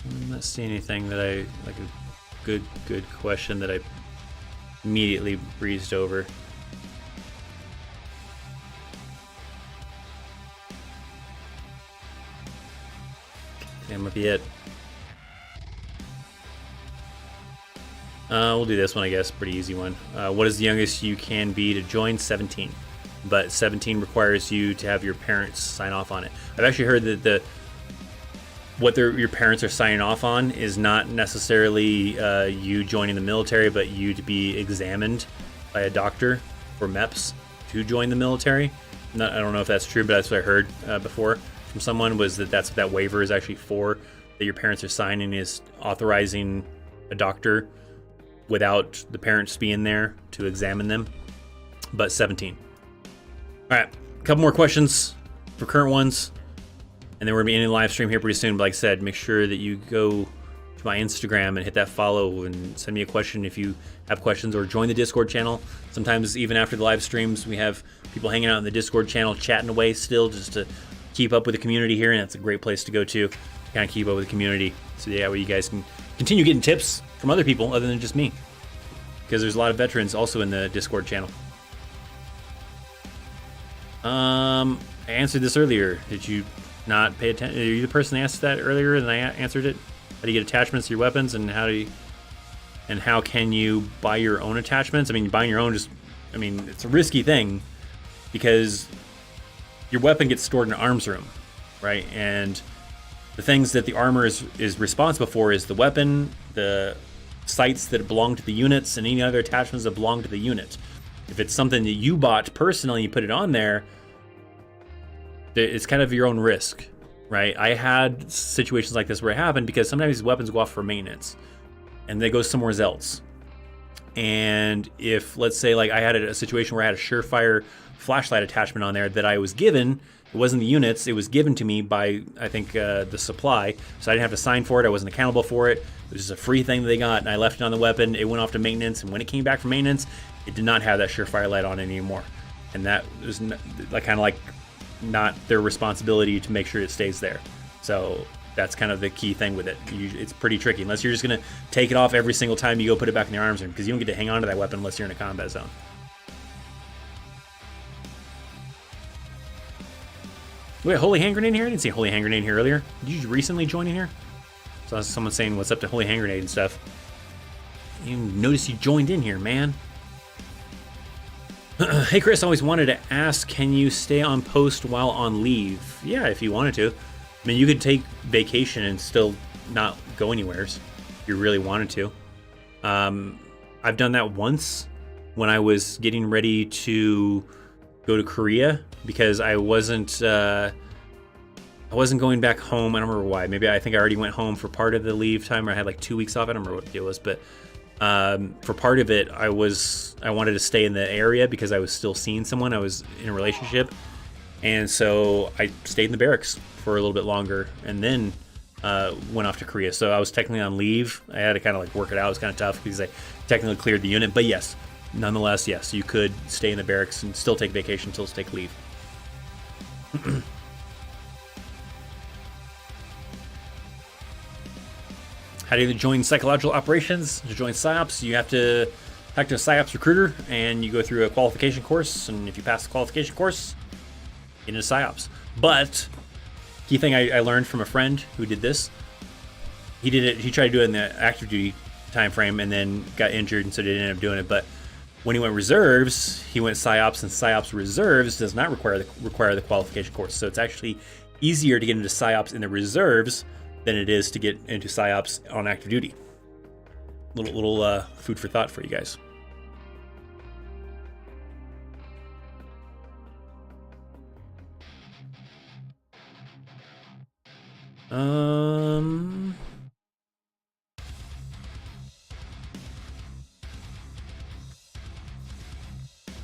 I'm not seeing anything that I like a good question that I immediately breezed over. That might be it. We'll do this one, I guess. Pretty easy one. What is the youngest you can be to join? 17. But 17 requires you to have your parents sign off on it. I've actually heard that your parents are signing off on is not necessarily you joining the military, but you to be examined by a doctor for MEPS to join the military. I don't know if that's true, but that's what I heard before from from someone was that that's what that waiver is actually for, that your parents are signing is authorizing a doctor without the parents being there to examine them. But 17. All right, a couple more questions for current ones, and then we're gonna be ending the live stream here pretty soon. But like I said, make sure that you go to my Instagram and hit that follow and send me a question if you have questions, or join the Discord channel. Sometimes even after the live streams, we have people hanging out in the Discord channel chatting away still, just to keep up with the community here, and that's a great place to go to kind of keep up with the community. So yeah, well, you guys can continue getting tips from other people other than just me, because there's a lot of veterans also in the Discord channel. I answered this earlier. Did you not pay attention? Are you the person that asked that earlier and I answered it? How do you get attachments to your weapons, and how can you buy your own attachments? I mean, buying your own it's a risky thing, because your weapon gets stored in an arms room, right? And the things that the armor is responsible for is the weapon, the sights that belong to the units, and any other attachments that belong to the unit. If it's something that you bought personally, you put it on there, it's kind of your own risk, right? I had situations like this where it happened because sometimes these weapons go off for maintenance and they go somewhere else. And if, let's say, like I had a situation where I had a Surefire flashlight attachment on there that I was given, it wasn't the units, it was given to me by, I think, the supply, so I didn't have to sign for it, I wasn't accountable for it. It was just a free thing that they got, and I left it on the weapon. It went off to maintenance, and when it came back from maintenance, it did not have that Surefire light on it anymore. And that was not their responsibility to make sure it stays there. So that's kind of the key thing with it. It's pretty tricky, unless you're just going to take it off every single time you go put it back in the arms room, because you don't get to hang on to that weapon unless you're in a combat zone. Wait, Holy Hand Grenade here? I didn't see a Holy Hand Grenade here earlier. Did you recently join in here? So someone saying what's up to Holy Hand Grenade and stuff. You notice you joined in here, man. Hey Chris, I always wanted to ask, can you stay on post while on leave? Yeah, if you wanted to. I mean, you could take vacation and still not go anywhere if you really wanted to. I've done that once when I was getting ready to go to Korea, because I wasn't going back home. I don't remember why. Maybe I think I already went home for part of the leave time, or I had like 2 weeks off. I don't remember what the deal was, but for part of it, I wanted to stay in the area because I was still seeing someone. I was in a relationship, and so I stayed in the barracks for a little bit longer, and then went off to Korea. So I was technically on leave. I had to kind of like work it out. It was kind of tough because I technically cleared the unit, but yes, nonetheless, yes, you could stay in the barracks and still take vacation, still take leave. How do you join psychological operations? To join PsyOps, you have to talk to a PsyOps recruiter, and you go through a qualification course, and if you pass the qualification course, you get into PsyOps. But key thing I learned from a friend who did this, he tried to do it in the active duty time frame and then got injured, and so didn't end up doing it. But when he went reserves, he went PsyOps, and PsyOps reserves does not require the qualification course. So it's actually easier to get into PsyOps in the reserves than it is to get into PsyOps on active duty. Little food for thought for you guys.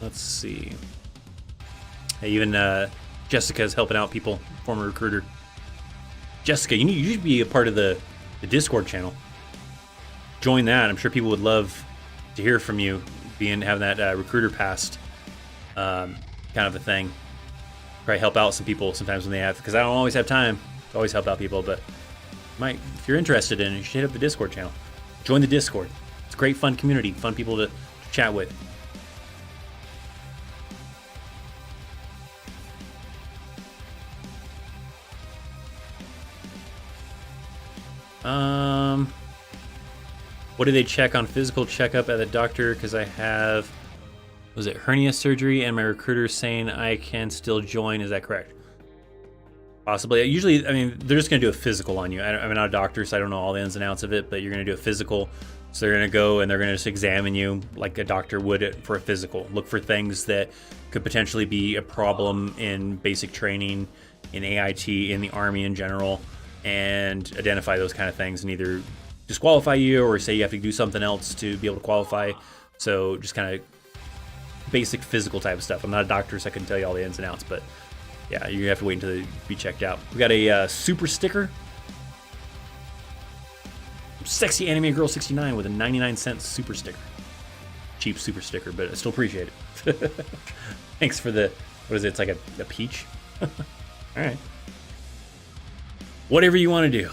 Let's see. Hey, even Jessica's helping out people, former recruiter. Jessica, you should be a part of the Discord channel. Join that. I'm sure people would love to hear from you, having that recruiter passed kind of a thing. Probably help out some people sometimes when they have, because I don't always have time to always help out people, but if you're interested in it, you should hit up the Discord channel. Join the Discord. It's a great, fun community, fun people to chat with. What do they check on physical checkup at the doctor? Because I have, was it hernia surgery, and my recruiter saying I can still join. Is that correct? Possibly. Usually, I mean, they're just going to do a physical on you. I'm not a doctor, so I don't know all the ins and outs of it, but you're going to do a physical. So they're going to go and they're going to just examine you like a doctor would for a physical. Look for things that could potentially be a problem in basic training in AIT, in the Army in general, and identify those kind of things and either disqualify you or say you have to do something else to be able to qualify. So just kind of basic physical type of stuff. I'm not a doctor, so I couldn't tell you all the ins and outs, but yeah, you have to wait until they be checked out. We got a super sticker. Sexy Anime Girl 69 with a 99-cent super sticker. Cheap super sticker, but I still appreciate it. Thanks for the, what is it? It's like a peach. All right. Whatever you want to do.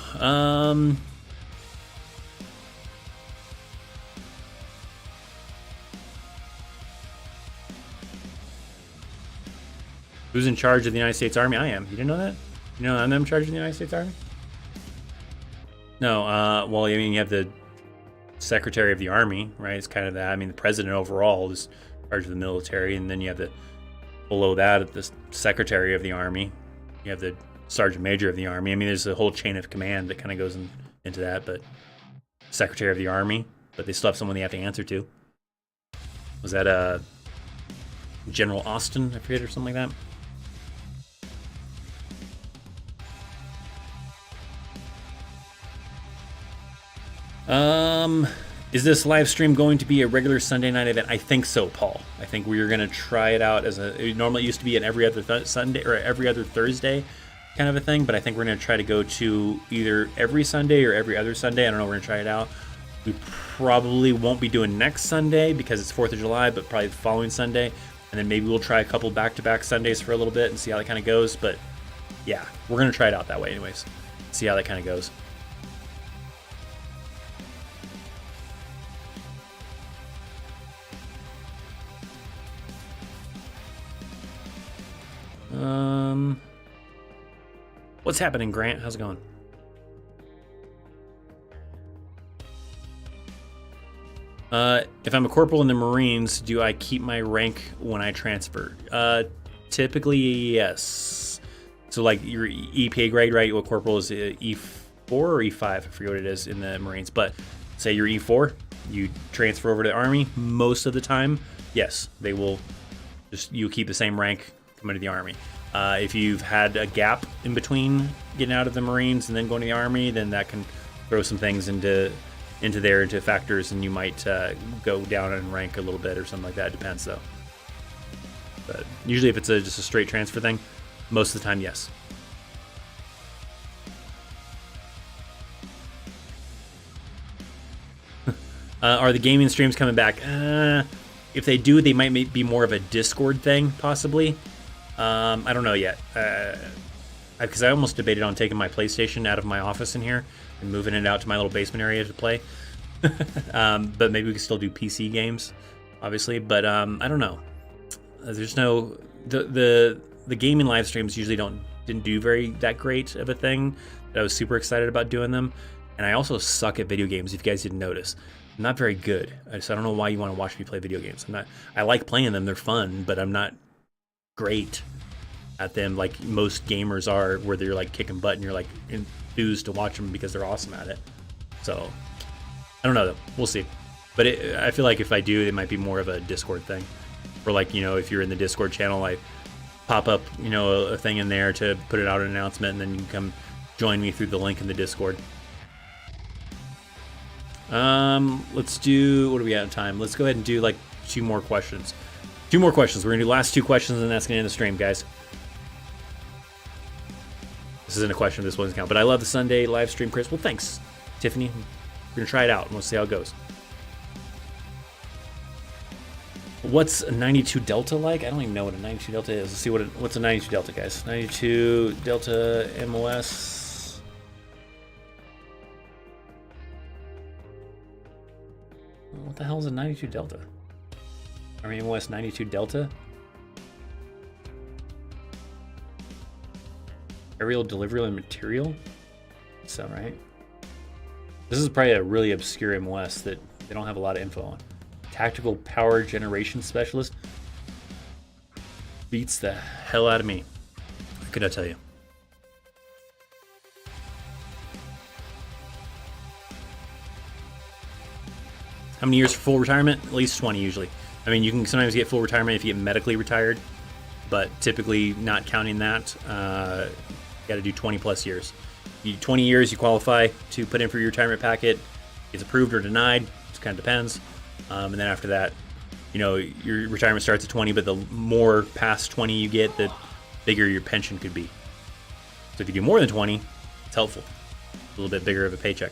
Who's in charge of the United States Army? I am. You didn't know that? You know I'm in charge of the United States Army? No, well, I mean, you have the Secretary of the Army, right? It's kind of that. I mean, the President overall is in charge of the military, and then you have the, below that, the Secretary of the Army. You have the Sergeant Major of the Army. I mean, there's a whole chain of command that kind of goes into that, but Secretary of the Army, but they still have someone they have to answer to. Was that General Austin, I forget, or something like that? Is this live stream going to be a regular Sunday night event? I think so, Paul. I think we are going to try it out as it normally used to be an every other Sunday or every other Thursday kind of a thing, but I think we're going to try to go to either every Sunday or every other Sunday. I don't know. We're going to try it out. We probably won't be doing next Sunday because it's 4th of July, but probably the following Sunday. And then maybe we'll try a couple back-to-back Sundays for a little bit and see how that kind of goes. But yeah, we're going to try it out that way anyways. See how that kind of goes. What's happening, Grant? How's it going? If I'm a corporal in the Marines, do I keep my rank when I transfer? Typically, yes. So, like your EPA grade, right? What corporal is E4 or E5? I forget what it is in the Marines. But say you're E4, you transfer over to the Army. Most of the time, yes, they will just you keep the same rank coming to the Army. If you've had a gap in between getting out of the Marines and then going to the Army, then that can throw some things into factors, and you might go down in rank a little bit or something like that. It depends, though. But usually, if it's just a straight transfer thing, most of the time, yes. Are the gaming streams coming back? If they do, they might be more of a Discord thing, possibly. I don't know yet. Because I almost debated on taking my PlayStation out of my office in here and moving it out to my little basement area to play. But maybe we can still do PC games, obviously. But I don't know. There's no the gaming live streams usually didn't do that great of a thing. But I was super excited about doing them, and I also suck at video games. If you guys didn't notice, I'm not very good. I don't know why you want to watch me play video games. I like playing them; they're fun, but I'm not great at them like most gamers are, where they're like kicking butt and you're like enthused to watch them because they're awesome at it. So I don't know though. We'll see. But I feel like if I do, it might be more of a Discord thing. Or like, if you're in the Discord channel, I pop up, a thing in there to put it out an announcement, and then you can come join me through the link in the Discord. Let's do, what do we got in time? Let's go ahead and do like 2 more questions. 2 more questions. We're gonna do the last 2 questions, and that's gonna end the stream, guys. This isn't a question, this doesn't count, but I love the Sunday live stream, Chris. Well, thanks, Tiffany. We're gonna try it out and we'll see how it goes. What's a 92 Delta like? I don't even know what a 92 Delta is. Let's see what's a 92 Delta, guys. 92 Delta MOS. What the hell is a 92 Delta? Army MOS 92 Delta? Aerial delivery and material? That's not right. This is probably a really obscure MOS that they don't have a lot of info on. Tactical power generation specialist? Beats the hell out of me. What could I tell you? How many years for full retirement? At least 20 usually. I mean, you can sometimes get full retirement if you get medically retired. but typically not counting that, you got to do 20 plus years. 20 years, you qualify to put in for your retirement packet. It's approved or denied. It kind of depends. And then after that, you know, your retirement starts at 20, but the more past 20 you get, the bigger your pension could be. So if you do more than 20, it's helpful. A little bit bigger of a paycheck.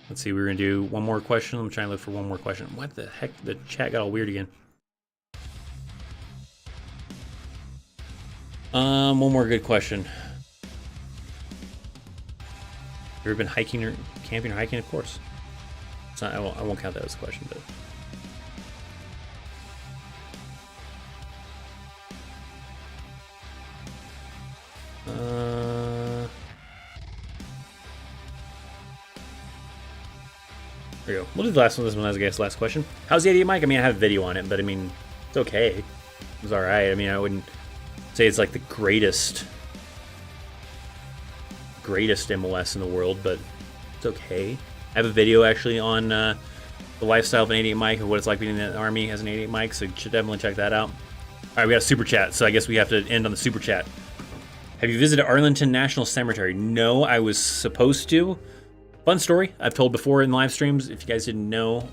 Let's see, we're gonna do one more question. I'm trying to look for one more question. What the heck? The chat got all weird again. One more good question. Ever been hiking or camping or hiking? Of course. It's not, I won't count that as a question, but. There we go. We'll do the last one. This one as I guess last question. How's the 88 mic? I mean, I have a video on it, but I mean, it's okay. It was all right. I mean, I wouldn't say it's like the greatest MOS in the world, but it's okay. I have a video actually on the lifestyle of an 88 mic and what it's like being in the Army as an 88 mic, so you should definitely check that out. All right, we got a super chat, so I guess we have to end on the super chat. Have you visited Arlington National Cemetery? No, I was supposed to. Fun story I've told before in live streams. If you guys didn't know,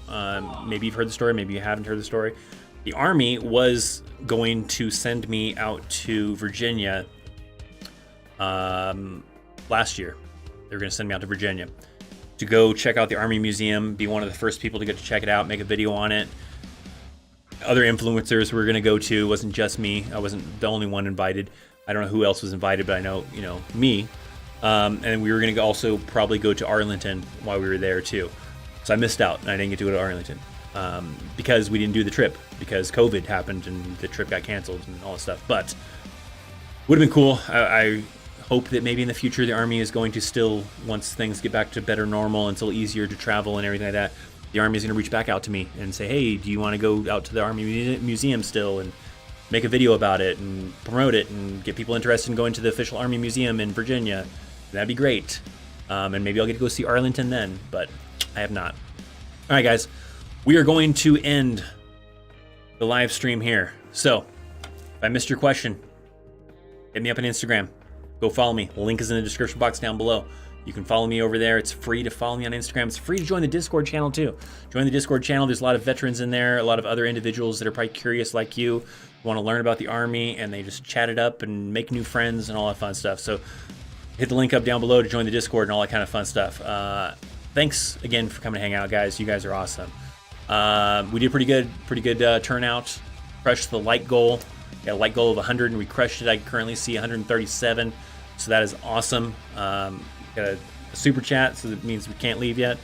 maybe you've heard the story, maybe you haven't heard the story. The Army was going to send me out to Virginia last year. They were going to send me out to Virginia to go check out the Army Museum, be one of the first people to get to check it out, make a video on it. Other influencers were going to go too. It wasn't just me. I wasn't the only one invited. I don't know who else was invited, but I know, you know, me. And we were going to also probably go to Arlington while we were there too. So I missed out and I didn't get to go to Arlington because we didn't do the trip because COVID happened and the trip got canceled and all that stuff. But would have been cool. I hope that maybe in the future the Army is going to still, once things get back to better normal and it's a little easier to travel and everything like that, the Army is going to reach back out to me and say, hey, do you want to go out to the Army Museum still and make a video about it and promote it and get people interested in going to the official Army Museum in Virginia? That'd be great. And maybe I'll get to go see Arlington then, but I have not. All right, guys, we are going to end the live stream here. So if I missed your question, hit me up on Instagram. Go follow me. The link is in the description box down below. You can follow me over there. It's free to follow me on Instagram. It's free to join the Discord channel too. Join the Discord channel. There's a lot of veterans in there, a lot of other individuals that are probably curious like you, want to learn about the Army, and they just chat it up and make new friends and all that fun stuff. So hit the link up down below to join the Discord and all that kind of fun stuff. Thanks again for coming to hang out, guys. You guys are awesome. We did pretty good turnout. Crushed the like goal. Got a like goal of 100, and we crushed it. I currently see 137, so that is awesome. Got a super chat, so that means we can't leave yet.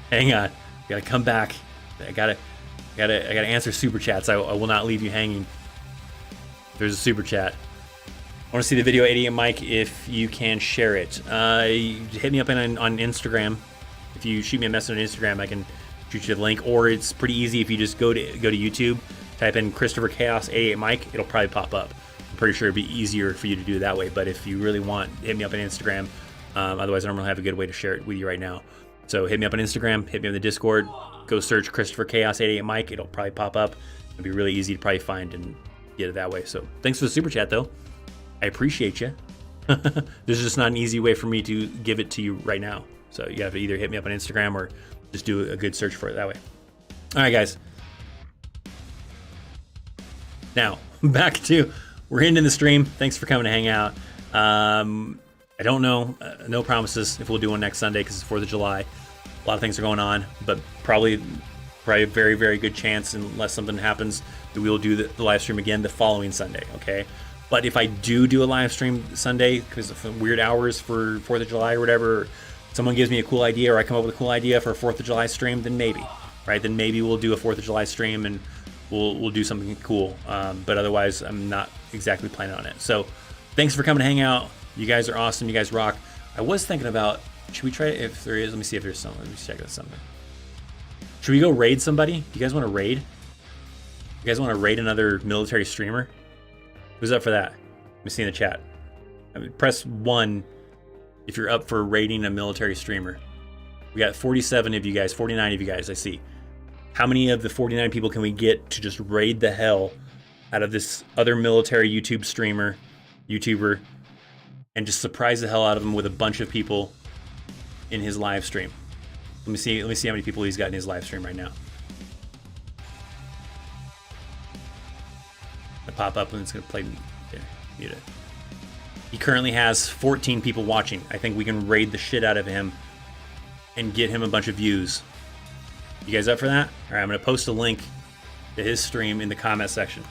Hang on, gotta come back. I gotta answer super chats. I will not leave you hanging. There's a super chat. I want to see the video 88 mic if you can share it. Hit me up on Instagram. If you shoot me a message on Instagram, I can shoot you the link. Or it's pretty easy if you just go to YouTube, type in Christopher Chaos 88 mic, it'll probably pop up. I'm pretty sure it'd be easier for you to do it that way. But if you really want, hit me up on Instagram. Otherwise, I don't really have a good way to share it with you right now. So hit me up on Instagram, hit me on the Discord, go search Christopher Chaos 88 mic, it'll probably pop up. It'll be really easy to probably find and get it that way. So thanks for the super chat though. I appreciate you. This is just not an easy way for me to give it to you right now. So you have to either hit me up on Instagram or just do a good search for it that way. All right, guys. Now, back to, we're ending the stream. Thanks for coming to hang out. I don't know, no promises if we'll do one next Sunday because it's 4th of July. A lot of things are going on, but probably a very, very good chance, unless something happens, that we will do the live stream again the following Sunday, okay? But if I do a live stream Sunday because of weird hours for 4th of July or whatever, someone gives me a cool idea or I come up with a cool idea for a 4th of July stream, then maybe, right? Then maybe we'll do a 4th of July stream and we'll do something cool. But otherwise, I'm not exactly planning on it. So thanks for coming to hang out. You guys are awesome. You guys rock. I was thinking about Should we try it? If there is, let me see if there's something. Let me check out something. Should we go raid somebody? Do you guys want to raid? You guys want to raid another military streamer? Who's up for that? Let me see in the chat. I mean, press 1 if you're up for raiding a military streamer. We got 47 of you guys, 49 of you guys, I see. How many of the 49 people can we get to just raid the hell out of this other military YouTuber, and just surprise the hell out of him with a bunch of people in his live stream? Let me see how many people he's got in his live stream right now. I pop up and it's gonna play. There, mute it. He currently has 14 people watching. I think we can raid the shit out of him and get him a bunch of views. You guys up for that? All right, I'm gonna post a link to his stream in the comment section.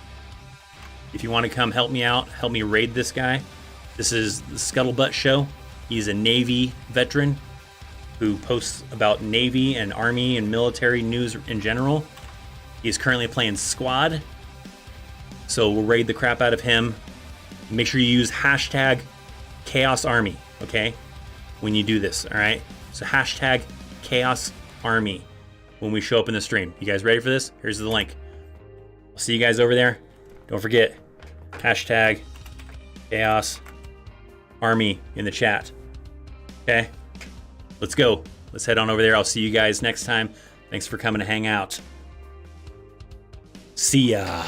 If you want to come help me out, help me raid this guy. This is the Scuttlebutt Show. He's a Navy veteran who posts about Navy and Army and military news in general. He's currently playing Squad. So we'll raid the crap out of him. Make sure you use hashtag Chaos Army, okay? When you do this, all right? So hashtag Chaos Army when we show up in the stream. You guys ready for this? Here's the link. I'll see you guys over there. Don't forget, hashtag Chaos Army in the chat. Okay? Let's go. Let's head on over there. I'll see you guys next time. Thanks for coming to hang out. See ya.